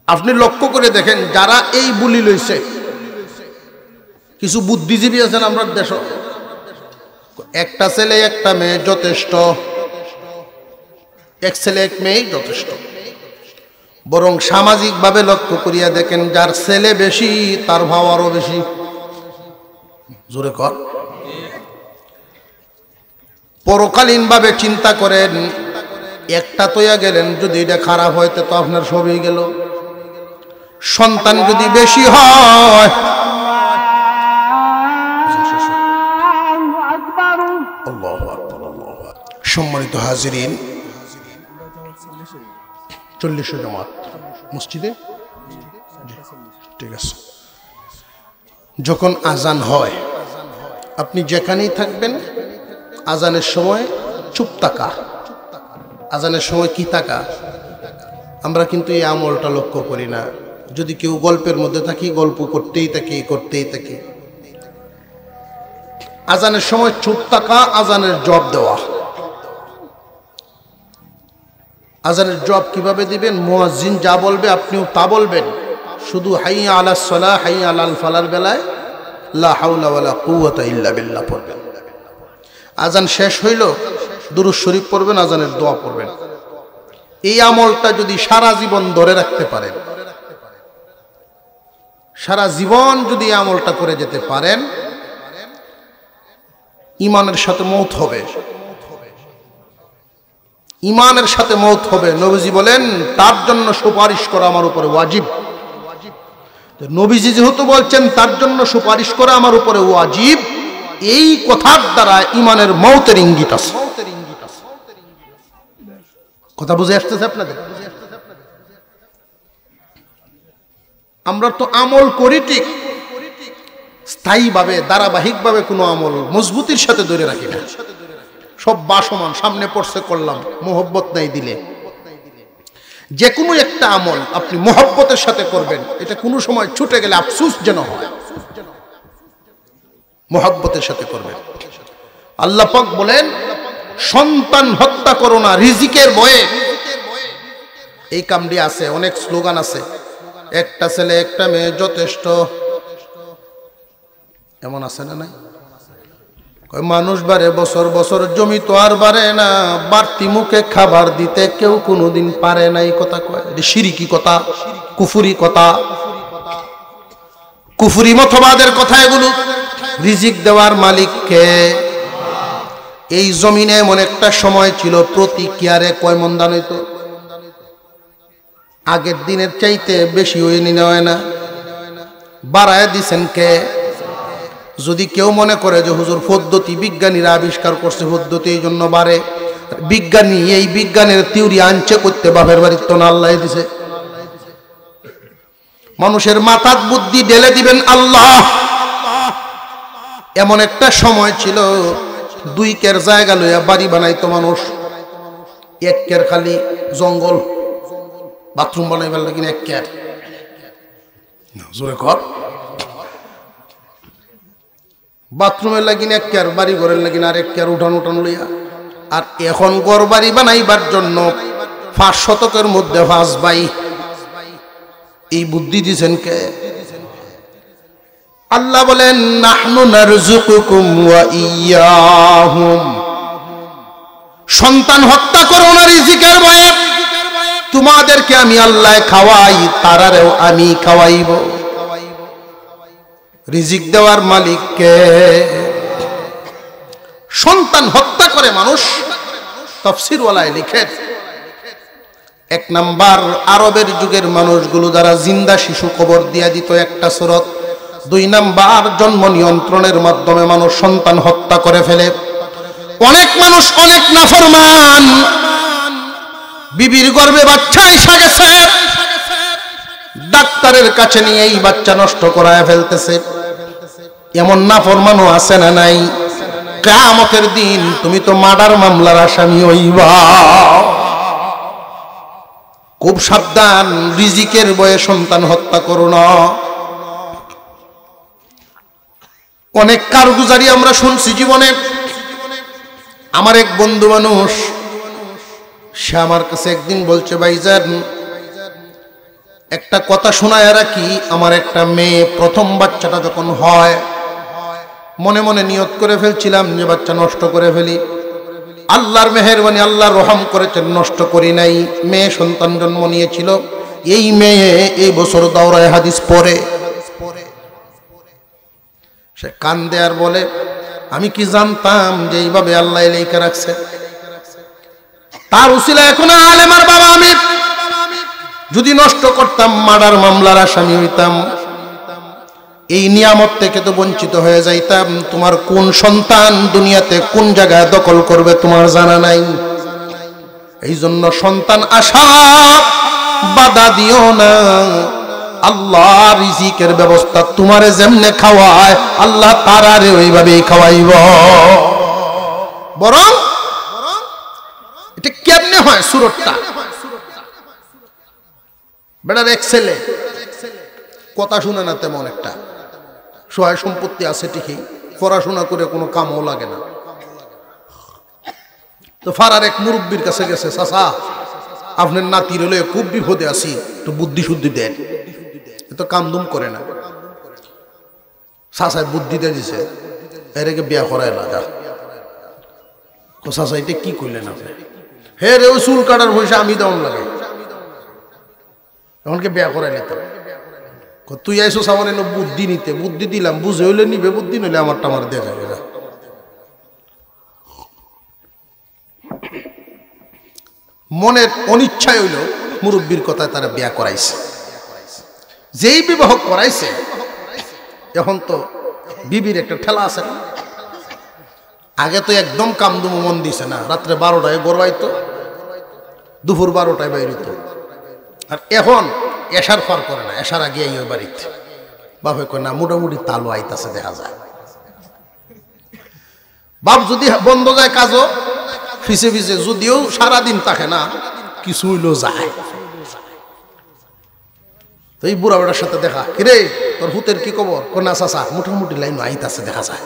আপনি লক্ষ্য করে দেখেন যারা এই বুলি লইছে, কিছু বুদ্ধিজীবী আছেন আমরা দেশ, একটা ছেলে একটা মেয়ে যথেষ্ট, এক ছেলে এক মেয়ে যথেষ্ট। বরং সামাজিকভাবে লক্ষ্য করিয়া দেখেন যার ছেলে বেশি তার ভাব আরো বেশি। জোরে কর। পরকালীন ভাবে চিন্তা করেন, একটা তৈয়া গেলেন, যদি এটা খারাপ হয় তো আপনার সবই গেল। সন্তান যদি বেশি হয়, সম্মানিত হাজিরিন, 40 জামাত মসজিদে, ঠিক আছে। যখন আজান হয়, আপনি যেখানেই থাকবেন আজানের সময় চুপ থাকা। আজানের সময় কি থাকা? আমরা কিন্তু এই আমলটা লক্ষ্য করি না। যদি কেউ গল্পের মধ্যে থাকি, গল্প করতেই থাকি। আজানের সময় চুপ থাকা, আজানের জবাব দেওয়া। আজানের জবাব কিভাবে দিবেন? মুয়াজ্জিন যা বলবে আপনিও তা বলবেন। শুধু হাইয়া আলাস সালাহ, হাইয়া আলাল ফালার বেলায় লা হাওলা ওয়ালা কুওয়াতা ইল্লা বিল্লাহ পড়বেন। আজান শেষ হইল দুরূদ শরীফ পড়বেন, আজানের দোয়া পড়বেন। এই আমলটা যদি সারা জীবন ধরে রাখতে পারেন, সারা জীবন যদি এই আমলটা করে যেতে পারেন, ঈমানের সাথে মওত হবে, ঈমানের সাথে মওত হবে। নবীজি বলেন তার জন্য সুপারিশ করা আমার উপরে ওয়াজিব। নবীজি যেহেতু বলছেন তার জন্য সুপারিশ করা আমার উপরে ওয়াজিব, এই কথার দ্বারা ঈমানের মওতের ইঙ্গিত আছে। কথা বুঝে আসতেছে আপনাদের? আমরা তো আমল করি ঠিক, স্থায়ীভাবে ধারাবাহিকভাবে কোনো আমল মজবুতির সাথে ধরে রাখি না। সব বাসমান সামনে পড়ছে করলাম, মোহব্বত নাই দিলে। যে কোনো একটা আমল আপনি মোহব্বতের সাথে করবেন, এটা কোনো সময় ছুটে গেলে আফসোস যেন হয়। মোহব্বতের সাথে করবেন। আল্লাহ পাক বলেন সন্তান হত্যা করো না রিজিকের ভয়ে। এই কামটি আছে, অনেক স্লোগান আছে, একটা ছেলে একটা মেয়ে যথেষ্ট, এমন আছে না? নাই? মানুষ বাড়ে বছর বছর, জমি তো আর বাড়ে না, বাড়তি মুখে খাবার দিতে কেউ কোনোদিন পারে না। এই কথা কয়, শিরকি কথা, কুফুরি কথা, কুফুরি মতবাদের কথা এগুলো। রিজিক দেওয়ার মালিককে। এই জমিনে এমন একটা সময় ছিল প্রতি কিয়ারে কয় মন ধান হইতো? আগের দিনের চাইতে বেশি হয়ে নিতে হয় না, বাড়ায় দিছেন কে? যদি কেউ মনে করে যে হুজুর পদ্ধতি বিজ্ঞানীরা আবিষ্কার করছে, পদ্ধতি এই জন্য বাড়ে, বিজ্ঞানী এই বিজ্ঞানের থিওরি আনছে করতে বাপের বাড়ির তো না, আল্লাহ দিছে। মানুষের মাথার বুদ্ধি ঢেলে দিবেন আল্লাহ। এমন একটা সময় ছিল 2 কের জায়গা লইয়া বাড়ি বানাইতো মানুষ, 1 কের খালি জঙ্গল, বাথরুম বানাইবার লাগি 1 কের, জোরে কর, বাথরুমের লাগি 1 কের, বাড়ি ঘরের লাগি আর 1 কের উঠান উঠান লইয়া। আর এখন ঘর বাড়ি বানাইবার জন্য 5 শতকের মধ্যে 5 ভাই। এই বুদ্ধি দিছেন কে? আল্লাহ বলেন নাহনু নারযুকুকুম ওয়া ইয়্যাহুম। সন্তান হত্যা করো না রিজিকের ভয়ে, তোমাদেরকে আমি আল্লাহ খাওয়াই, তারারেও আমি খাওয়াইব। রিজিক দেওয়ার মালিক কে? সন্তান হত্যা করে মানুষ। তাফসীরওয়ালায় লিখেন 1 নাম্বার আরবের যুগের মানুষগুলো যারা জিন্দা শিশু কবর দিয়া দিত একটা সূরত। 2 নাম্বার জন্ম নিয়ন্ত্রণের মাধ্যমে মানুষ সন্তান হত্যা করে ফেলে। অনেক মানুষ অনেক নাফরমান, বিবির গর্ভে বাচ্চা এসে গেছে, ডাক্তারের কাছে নিয়ে এই বাচ্চা নষ্ট করায় ফেলতেছে। এমন নাফরমানও আছে না নাই? কিয়ামতের দিন তুমি তো মার্ডার মামলার আসামি হইবা। খুব সাবধান, রিজিকের ভয়ে সন্তান হত্যা করো না। অনেক কারগুজারি আমরা শুনছি জীবনে। আমার এক বন্ধু মানুষ, সে আমার কাছে একদিন বলছে, ভাইজান একটা কথা শোনায় রাখি, আমার একটা মেয়ে প্রথম বাচ্চাটা যখন হয়, মনে মনে নিয়ত করে ফেলছিলাম যে বাচ্চা নষ্ট করে ফেলি। আল্লাহর মেহেরবানি, আল্লাহর রহম করেছেন, নষ্ট করি নাই। মেয়ে সন্তান জন্ম নিয়েছিল। এই মেয়ে এই বছর দাওরায়ে হাদিস পড়ে। সে কান্দে আর বলে, আমি কি জানতাম যে এইভাবে আল্লাহ লেখা রাখছে। তার উসিলা এখন আলেমার বাবা আমি যদি নষ্ট করতাম মার্ডার মামলার আসামি হইতাম, এই নিয়ামত থেকে তো বঞ্চিত হয়ে যাইতাম। তোমার কোন সন্তান দুনিয়াতে কোন জায়গায় দখল করবে তোমার জানা নাই। এই জন্য সন্তান আশা বাধা দিও না। আল্লাহ রিজিকের ব্যবস্থা তোমারে যেমনে খাওয়ায়, আল্লাহ তারারে ওইভাবেই খাওয়াইব। বরং এটা কেমনে হয় সুরতটা? বেটার এক ছেলে, কথা শুনে না তেমন একটা, সহায় সম্পত্তি আছে ঠিকই, পড়াশোনা করে কোনো কামও লাগে না। তো ফারার এক মুরব্বীর কাছে গেছে, চাচা আপনার নাতির হলে খুব বিপদে আছি, একটু বুদ্ধি শুদ্ধি দেন। এ তো কামদুম করে না। চাচায় বুদ্ধি দিয়ে দিছে, এরকে বিয়া করায় না। চাচা এটা কি করলেন আপনি? হে রে, ওই চুল কাটার পয়সা আমি দেওয়ান লাগে, এমনকি বিয়া করাই নিতাম। তুই আইসো আমার এনে বুদ্ধি নিতে, বুদ্ধি দিলাম, বুঝে হইলে নিবে, বুদ্ধি নইলে আমারটা আমার দেয়া যাবে না। মনের অনিচ্ছায় হইল মুরব্বীর কথায় তারা বিয়া করাইছে। যেই বিবাহ করাইছে, এখন তো বিবির একটা ঠেলা আছে না। আগে তো একদম কামদুম মন দিছে না, রাত্রে 12টায় গড়াইতো, দুপুর 12টায় বাইরিত। আর এখন এশার ফার করে না, এশার আগে এই বাড়িতে বাপে কয় না, মোটামুটি তালু আইতাছে দেখা যায়। বাপ যদি বন্ধ যায় কাজও ফিসে ফিসে, যদিও সারাদিন থাকে না, কিছু হইলেও যায়। তো এই বুড়া বেড়ার সাথে দেখা, কিরে তোর হুতের কি খবর? না চাচা মোটামুটি লাইন আইতাছে দেখা যায়।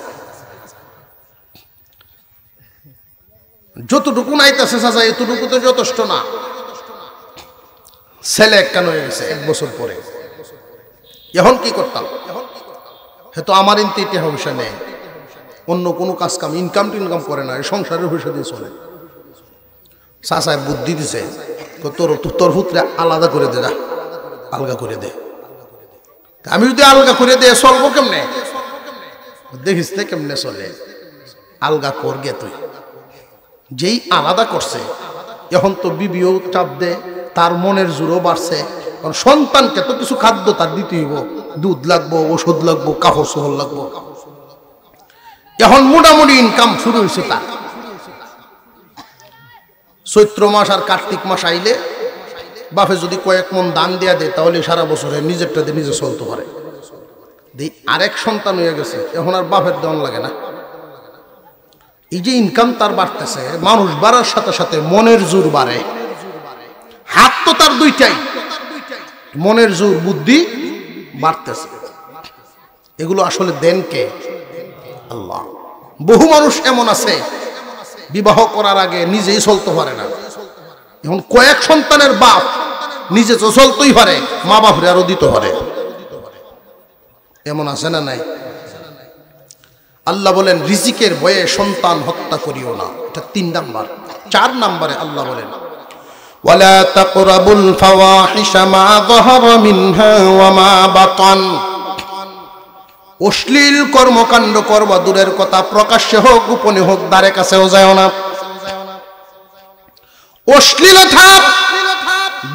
যতটুকু আইতাছে চাচা, এতটুকু তো যথেষ্ট না। ছেলে একখান হয়ে গেছে 1 বছর পরে। এখন কি করতাম? হয়তো আমার ইনতে পয়সা নেই, অন্য কোনো কাজ কাম ইনকাম টিনকাম করে না, সংসারের পয়সা দিয়ে চলে। চাচায় বুদ্ধি দিছে, তোর হুতরে আলাদা করে দে, আলগা করে দে। আমি যদি আলগা করে দে চলবো কেমনে? দেখিস না কেমনে চলে, আলগা করগে তুই। যেই আলাদা করছে, এখন তো বিবিও চাপ দে, তার মনের জোরও বাড়ছে। কারণ সন্তানকে তো কিছু খাদ্য তার দিতে হইব, দুধ লাগবো, ওষুধ লাগবো, কাপড় চোপড় লাগবো। এখন মোটামুটি ইনকাম শুরু হয়েছে তার। চৈত্র মাস আর কার্তিক মাস আইলে বাপে যদি কয়েক মন দান দেয়া দেয়, তাহলে সারা বছরে নিজেরটা দিয়ে নিজে চলতে পারে। আরেক সন্তান হয়ে গেছে, এখন আর বাপের দেওয়ান লাগে না। এই যে ইনকাম তার বাড়তেছে, মানুষ বাড়ার সাথে সাথে মনের জোর বাড়ে। হাত তো তার দুইটাই, মনের জোর বুদ্ধি বাড়তেছে। এগুলো আসলে দেন কে? আল্লাহ। বহু মানুষ এমন আছে বিবাহ করার আগে নিজেই চলতে পারে না, এখন কয়েক সন্তানের বাপ নিজে তো চলতেই পারে, মা বাপরে আরো দিতে পারে। এমন আছে না নাই? আল্লাহ বলেন রিজিকের ভয়ে সন্তান হত্যা করিও না, এটা 3 নাম্বার। 4 নম্বরে আল্লাহ বলেন ওয়ালা তাকরাবুল ফাওয়াহিশা মা যাহারা মিনহা ওয়া মা বাতান। অশ্লীল কর্মকাণ্ড করবা দূরের কথা, প্রকাশ্যে হোক গোপনে হোক, দ্বারে কাছেও যায় না। অশ্লীলতা,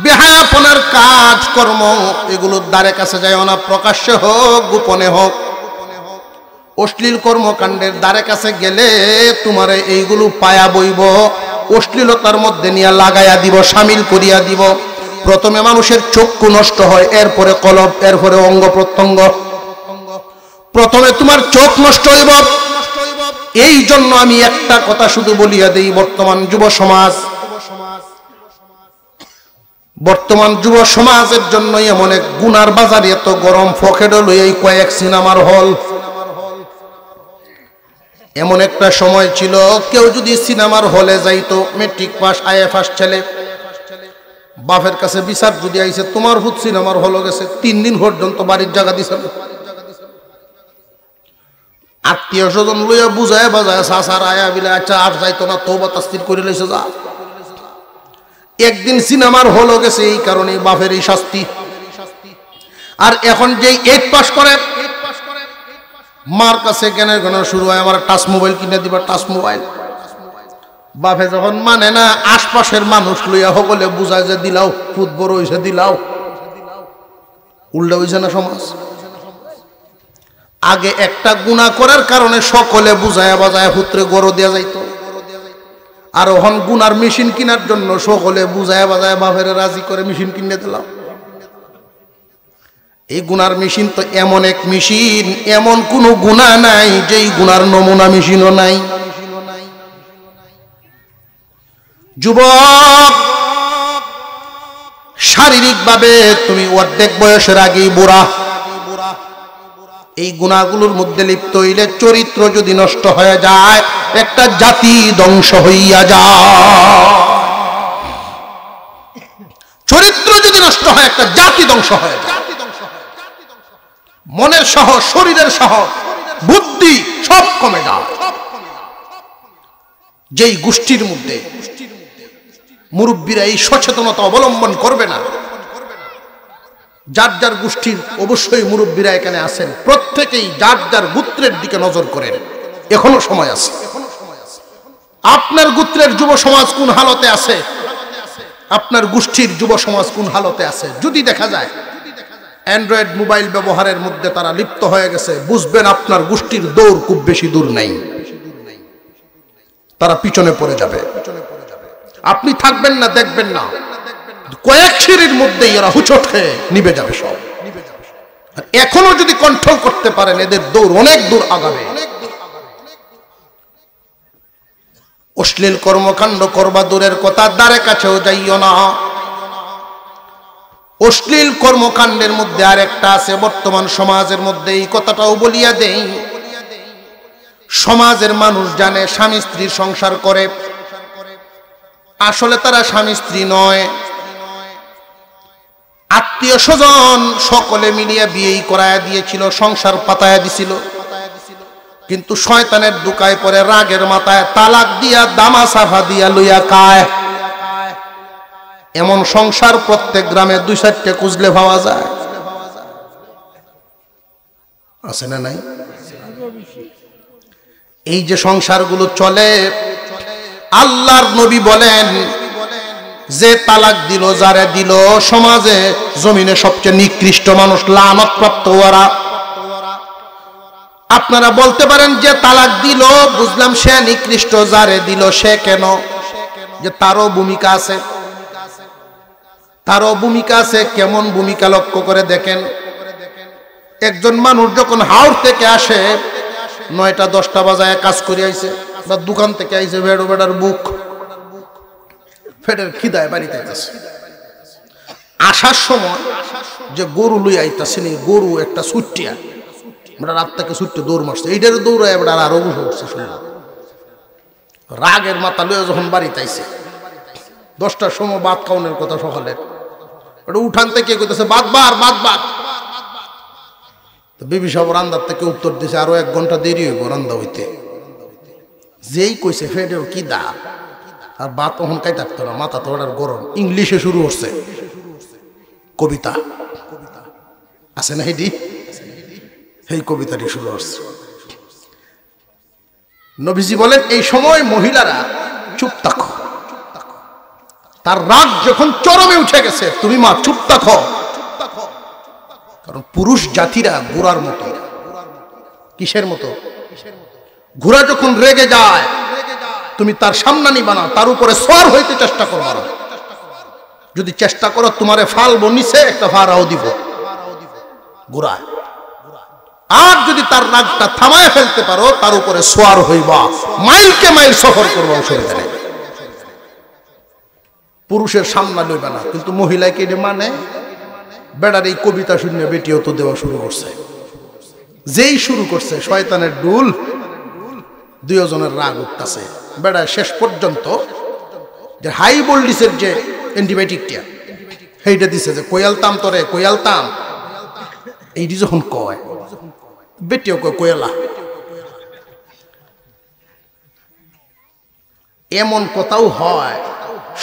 বেহায়াপনার কাজ কর্ম, এগুলো দ্বারে কাছে যায় না, প্রকাশ্যে হোক গোপনে হোক। অশ্লীল কর্মকাণ্ডের দ্বারে কাছে গেলে তোমারে এইগুলো পায়া বইব, অশ্লীলতার মধ্যে নিয়ে লাগাইয়া দিব, সামিল করিয়া দিব। প্রথমে মানুষের চক্ষু নষ্ট হয়, এরপরে কলব, এরপরে অঙ্গ প্রত্যঙ্গ। প্রথমে তোমার চোখ নষ্ট হইব। এই জন্য আমি একটা কথা শুধু বলিয়া দেই, বর্তমান যুব সমাজের জন্য এমন এক গুনার বাজারে এত গরম, ফকেট হল এই কয়েক সিনেমার হল। এমন একটা সময় ছিল, কেউ যদি সিনেমার হলে যাইতো, মেট্রিক পাস IFS ছেলে, বাপের কাছে বিচার যদি আইছে তোমার হুত সিনেমার হল গেছে, 3 দিন পর্যন্ত বাড়ির জায়গা দিছে। আত্মীয় স্বজন লইয়া বুঝায় বাজায় চাচার আয়া বিলে, আচ্ছা আর যাইতো না, তওবা তাসতির করে লইছে যা। একদিন সিনেমার হলো গেছে, এই কারণে বাপের এই শাস্তি। আর এখন যেই 8 পাস করে, মার কাছে জ্ঞানের গান শুরু হয়, আমার টাচ মোবাইল কিনে দিবা, টাচ মোবাইল। বাপে যখন মানে না, আশপাশের মানুষ লইয়া সকলে বুঝায় যে দিলাও, ফুট বড় হইছে দিলাও। উল্টা হইছে না সমাজ? আগে একটা গুনাহ করার কারণে সকলে বুঝায় বাজায় পুত্রে গরু দেয়া যাইতো, আর এখন গুনার মেশিন কেনার জন্য সকলে বুঝায় বাজায় বাপের রাজি করে মেশিন কিনে দিলাম। এই গুনার মেশিন তো এমন এক মেশিন, এমন কোনো গুনাহ নাই যেই গুনার নমুনা মেশিনও নাই। যুবক, শারীরিকভাবে তুমি অর্ধেক বয়সের আগেই বুড়া, এই গুনাহগুলোর মধ্যে লিপ্ত হইলে চরিত্র যদি নষ্ট হয়ে যায় একটা জাতি ধ্বংস হইয়া যায়। চরিত্র যদি নষ্ট হয় একটা জাতি ধ্বংস হয়ে যায়। মনের সহ শরীরের সহ বুদ্ধি সব কমে যায়। যেই গোষ্ঠীর মধ্যে মুরব্বীরা এই সচেতনতা অবলম্বন করবে না, যার যার গোষ্ঠীর অবশ্যই মুরব্বীরা এখানে আছেন, প্রত্যেকেই যার যার গোত্রের দিকে নজর করেন। এখনো সময় আছে। আপনার গোত্রের যুব সমাজ কোন হালতে আছে, আপনার গোষ্ঠীর যুব সমাজ কোন হালতে আছে যদি দেখা যায় অ্যান্ড্রয়েড মোবাইল ব্যবহারের মধ্যে তারা লিপ্ত হয়ে গেছে, বুঝবেন আপনার গোষ্ঠীর দৌড় খুব বেশি দূর নাই, তারা পিছনে পড়ে যাবে। আপনি থাকবেন না, দেখবেন না, কয়েক সিঁড়ির মধ্যেই এরা হুচট খেয়ে নিভে যাবে সব। এখনো যদি কন্ট্রোল করতে পারেন এদের দৌড় অনেক দূর আগাবে। অশ্লীল কর্মকাণ্ড করবা দূরের কথা, দ্বারে কাছেও যাইও না। অশ্লীল কর্মকাণ্ডের মধ্যে আরেকটা আছে বর্তমান সমাজের মধ্যে, এই কথাটাও বলিয়া দেই। সমাজের মানুষ জানে স্বামী স্ত্রীর সংসার করে, আসলে তারা স্বামী স্ত্রী নয়, আত্মীয় স্বজন সকলে মিলিয়ে বিয়েই করায়া দিয়েছিল, সংসার পাতায়া দিছিল, কিন্তু শয়তানের দুকায় পরে রাগের মাথায় তালাক দিয়া দামা সাফা দিয়া লইয়া কায়। এমন সংসার প্রত্যেক গ্রামে 2-4টা খুঁজলে পাওয়া যায়, আছে না নাই? এই যে সংসারগুলো চলে, আল্লাহর নবী বলেন যে তালাক দিল, যারে দিল সমাজে জমিনে সবচেয়ে নিকৃষ্ট মানুষ, লানত প্রাপ্ত ওরা। আপনারা বলতে পারেন যে তালাক দিল, বুঝলাম সে নিকৃষ্ট, যারে দিল সে কেন? যে তারও ভূমিকা আছে, তারও ভূমিকা আছে। কেমন ভূমিকা লক্ষ্য করে দেখেন। একজন মানুষ যখন হাওড় থেকে আসে 9টা-10টা বাজায় কাজ করে আইছে, বা দোকান থেকে আইছে, বেড়ো বেড়ার বুক ফেটের খিদায় বাড়িতে আইতেছে, আসার সময় যে গরু লই আইতাছেন, গরু একটা ছুটিয়া, আমরা রাত থেকে ছুটতে দৌড় মারছে, এইটার দৌড়ায় এবার আরো বসে উঠছে। শুনলাম রাগের মাথা লইয়া যখন বাড়িতে আইছে, 10টার সময় ভাত খাওয়ানোর কথা সকালে, ওটা উঠান থেকে কইতেছে বাদবার বাদবার। বিবি সাহেব রান্দার থেকে উত্তর দিছে আরো 1 ঘন্টা দেরি হইব রান্দা হইতে। যেই কইছে ফেডেও কি দা, আর ভাত তখন খাই থাকতো না, মাথা তো ওটার গরম। ইংলিশে শুরু হচ্ছে কবিতা, আছে না হেডি, এই কবিতাটি শুরু হচ্ছে। নবীজি বলেন এই সময় মহিলারা চুপ থাকো, তার রাগ যখন চরমে উঠে গেছে, তুমি মা চুপ থাকো। কারণ পুরুষ জাতিরা ঘোড়ার মতো। কিসের মতো? ঘোড়া যখন রেগে যায় তুমি তার সামনানি বানাও, তার উপরে সওয়ার হইতে চেষ্টা করো। যদি চেষ্টা করো তোমারে ফালবো নিচে, একটা ফাড়াও দিব ঘোড়ায়। আর যদি তার রাগটা থামায় ফেলতে পারো, তার উপরে সওয়ার হইবা, মাইলকে মাইল সফর করবো, অসুবিধা নেই। পুরুষের সামনা লইবা না, কিন্তু মহিলাকে এটা মানে। বেড়ার এই কবিতা শুনে বেটিও তো দেওয়া শুরু করছে। যেই শুরু করছে শয়তানের ডুল, 2 জনের রাগ উঠতেছে। বেড়া শেষ পর্যন্ত যে হাই ভোল্টেজের যে অ্যান্টিবায়োটিকটা সেইটা দিছে, যে কোয়ালতাম তোরে কোয়ালতাম, এইটি যখন কয় বেটিও কয় কোয়ালা। এমন কথাও হয়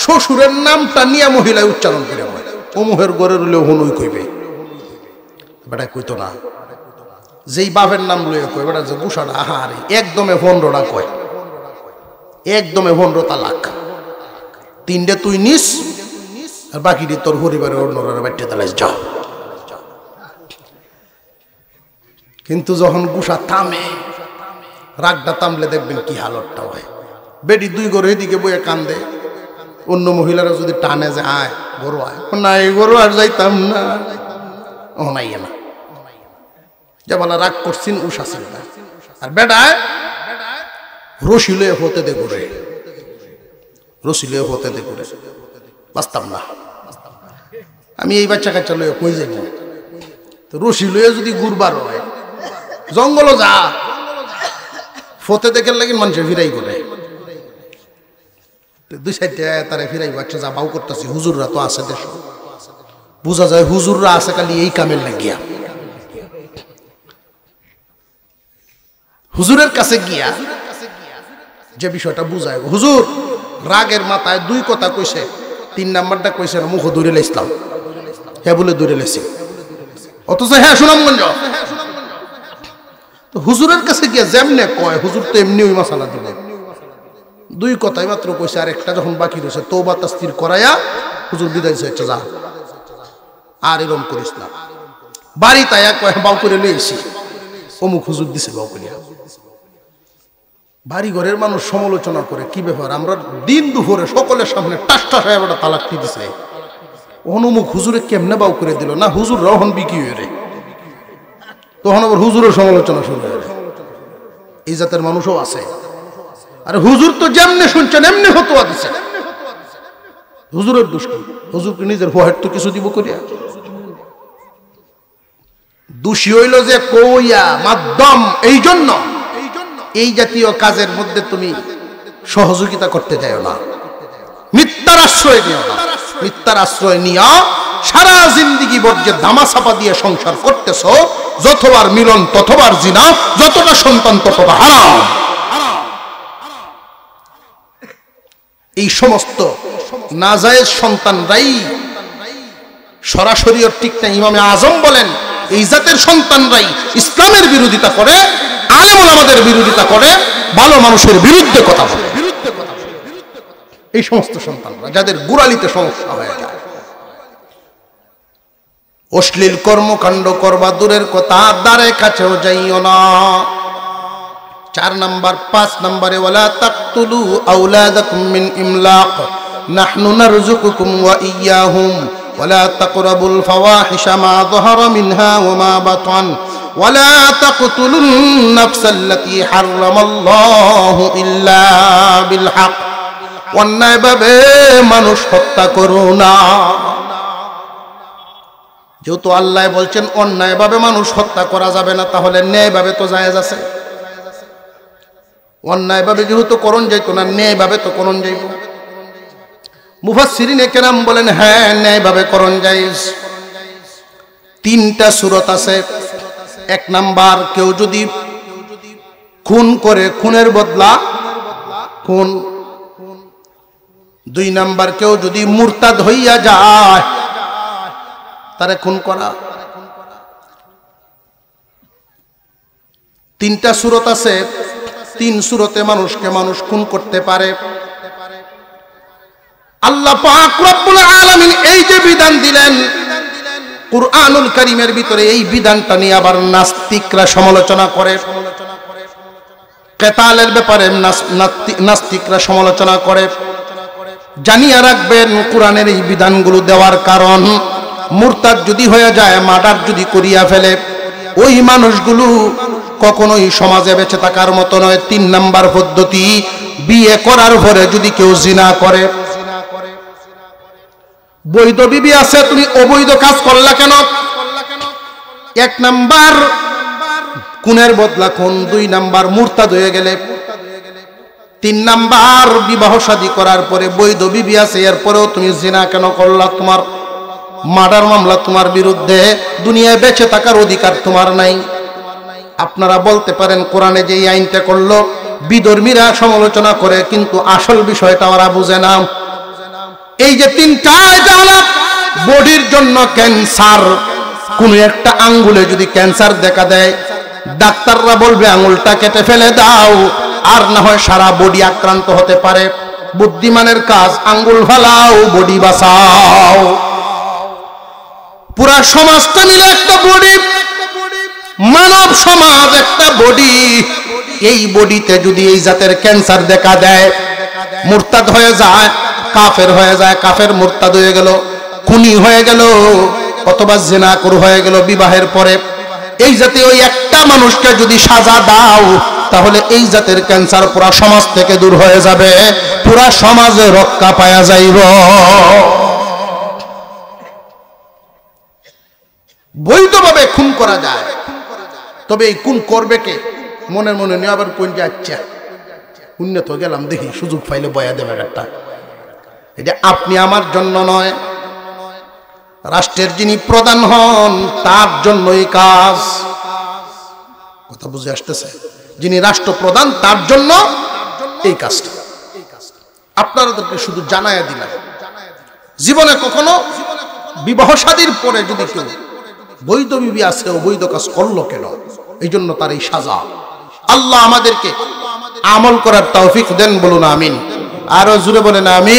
শ্বশুরের নামটা নিয়ে মহিলায় উচ্চারণ করে হয়, অমুহের ঘরে রইলেও হনুই কইবে, বেটা কইতো না। যেই বাপের নাম লইয়া কয় বেটা যে গুসাটা আহারে, একদমে 15টা কয়, একদমে 15 তালাক। 3টে তুই নিস, আর বাকিটি তোর পরিবারের অন্যরা বাড়িতে তালাইস যাও। কিন্তু যখন গুসা থামে, রাগটা থামলে দেখবেন কি হালতটা হয়। বেটি 2 ঘর এদিকে বইয়ে কান্দে, অন্য মহিলারা যদি টানে যে আয় গরু আয়, না এই গরু আর যাইতাম না, ও নাই না, যে বলা রাগ করছেন উষা ছিল না। আর বেটায় রশি লয়ে হতে দে ঘুরে, রশি লয়ে হতে দে ঘুরে, বাঁচতাম না আমি এই বাচ্চা কাচ্চা লয়ে কই যাই। তো রশি লয়ে যদি ঘুরবার হয়, জঙ্গল যা ফতে দেখে লাগি মানুষের ফিরাই করে দুই সাইডে তারা ফিরাই বাচ্চা যা বাউ করতেছি হুজুররা তো আছে দেশ বোঝা যায় হুজুররা আছে খালি এই কামের লাগিয়া হুজুরের কাছে গিয়া যে বিষয়টা বুঝায় হুজুর রাগের মাথায় দুই কথা কইছে তিন নাম্বারটা কইছে না মুখ দূরে ইসলাম হ্যাঁ বলে দূরে লেছি অথচ হ্যাঁ সুনামগঞ্জ তো হুজুরের কাছে গিয়া যেমনে কয় হুজুর তো এমনি ওই মশালা দিবে দুই কথাই মাত্র কইছে আর একটা যখন বাকি রয়েছে তওবা তাসতির করায়া হুজুর বিদায় দিয়েছে যা আর এরকম করিস না বাড়ি তাই কয় বাউ করে লইছি অমুক হুজুর দিছে বাউ করিয়া বাড়ি ঘরের মানুষ সমালোচনা করে কি ব্যাপার আমরা দিন দুপুরে সকলের সামনে টাস টাস হয়ে একটা তালাকটি দিছে অমুক হুজুরে কেমনে বাউ করে দিল না হুজুর রহন বিকি হয়ে রে তখন আবার হুজুরের সমালোচনা শুরু হয়ে এই জাতের মানুষও আছে আর হুজুর তো যেমনে শুনছেন এমনি ফতোয়া দিছে হুজুরের দোষ কি হুজুরকে নিজের হোয়াইট তো কিছু দিব করিয়া দোষী হইল যে কইয়া মাধ্যম এই জন্য এই জাতীয় কাজের মধ্যে তুমি সহযোগিতা করতে যাও না মিথ্যার আশ্রয় নিও না মিথ্যার আশ্রয় নিয়া সারা জিন্দেগি বর্জ্যে দামাচাপা দিয়ে সংসার করতেছ যতবার মিলন ততবার জিনা যতটা সন্তান ততটা হারাম এই সমস্ত নাজায়েজ সন্তানরাই সরাসরি ঠিক না ইমামে আজম বলেন এই জাতের সন্তানরাই ইসলামের বিরোধিতা করে আলেম ওলামাদের বিরোধিতা করে ভালো মানুষের বিরুদ্ধে কথা বলে এই সমস্ত সন্তানরা যাদের গুড়ালিতে সমস্যা হয়ে যায় অশ্লীল কর্মকাণ্ড করবা দূরের কথা দ্বারে কাছেও যাইও না 4 নাম্বার 5 নম্বরে ওয়ালা তাকতুলু আওলাদাকুম মিন ইমলাক নাহনু নারযুকুকুম ওয়া ইয়্যাহুম ওয়ালা তাকরাবুল ফাওয়াহিশা মা যাহারা মিনহা ওয়া মা বাতান ওয়ালা তাকতুলুন নাফসাল্লাতী হারামাল্লাহু ইল্লা বিল হক অন্যায়ভাবে মানুষ হত্যা করো না যেহেতু আল্লাহ বলছেন অন্যায়ভাবে মানুষ হত্যা করা যাবে না তাহলে ন্যায়ভাবে তো জায়েজ আছে অন্যায়ভাবে যেহেতু করণ যাইতো না ন্যায়ভাবে তো করণ যাইব মুফাসসিরিনে কেরাম বলেন হ্যাঁ ন্যায়ভাবে করণ জায়েজ 3টা সূরত আছে 1 নাম্বার কেউ যদি খুন করে খুনের বদলা খুন 2 নাম্বার কেউ যদি মুরতাদ হইয়া যায় তারে খুন করা 3টা সূরত আছে 3 সূরতে মানুষকে মানুষ খুন করতে পারে আল্লাহ পাক রব্বুল আলামিন এই যে বিধান দিলেন কুরআনুল কারীমের ভিতরে এই বিধানটা নিয়ে আবার নাস্তিকরা সমালোচনা করে কিতালের ব্যাপারে নাস্তিকরা সমালোচনা করে জানিয়ে রাখবেন কোরআনের এই বিধানগুলো দেওয়ার কারণ মুরতাদ যদি হয়ে যায় মার্ডার যদি করিয়া ফেলে ওই মানুষগুলো কখনোই সমাজে বেঁচে থাকার মতো নয় 3 নাম্বার পদ্ধতি বিয়ে করার পরে যদি কেউ জিনা করে বৈধ বিবি আছে তুমি অবৈধ কাজ করলা কেন 1 নাম্বার খুনের বদলা খুন 2 নাম্বার মুরতাদ হয়ে গেলে 3 নাম্বার বিবাহ শাদী করার পরে বৈধ বিবি আছে এরপরেও তুমি জিনা কেন করলা তোমার মার্ডার মামলা তোমার বিরুদ্ধে দুনিয়ায় বেঁচে থাকার অধিকার তোমার নাই আপনারা বলতে পারেন কোরআনে যে এই আইনটা করলো বিধর্মীরা সমালোচনা করে কিন্তু আসল বিষয়টা ওরা বুঝে না এই যে 3টা এটা হলো বডির জন্য ক্যান্সার কোন একটা আঙ্গুলে যদি ক্যান্সার দেখা দেয় ডাক্তাররা বলবে আঙ্গুলটা কেটে ফেলে দাও আর না হয় সারা বডি আক্রান্ত হতে পারে বুদ্ধিমানের কাজ আঙ্গুল ফালাও বডি বাঁচাও পুরা সমাজটা মিলে একটা বডি মানব সমাজ একটা বডি এই বডিতে যদি এই জাতের ক্যান্সার দেখা দেয় মুরতাদ হয়ে যায় কাফের মুরতাদ হয়ে গেল খুনি হয়ে গেল অথবা জিনাকুর হয়ে গেল বিবাহের পরে এই জাতীয় ওই একটা মানুষকে যদি সাজা দাও তাহলে এই জাতের ক্যান্সার পুরা সমাজ থেকে দূর হয়ে যাবে পুরা সমাজে রক্ষা পাওয়া যাইব বৈধভাবে খুন করা যায় তবে এই কোন করবে কে মনে মনে নিয়ে আবার কোন যাচ্ছে উন্নত গেলাম দেখি সুযোগ পাইলে বয়া দেবে একটা। এটা আপনি আমার জন্য নয়, রাষ্ট্রের যিনি প্রধান হন তার জন্যই কাজ। কথা বুঝে আসতেছে? যিনি রাষ্ট্রপ্রধান তার জন্য এই কাজটা। আপনাদেরকে শুধু জানায়া দিলাম, জীবনে কখনো বিবাহ শাদীর পরে যদি কেউ বৈধ বিবি আছে অবৈধ কাজ করলো কেন, এই জন্য তার এই সাজা। আল্লাহ আমাদেরকে আমল করার তৌফিক দেন, বলুন আমিন। আরো জোরে বলেন আমিন।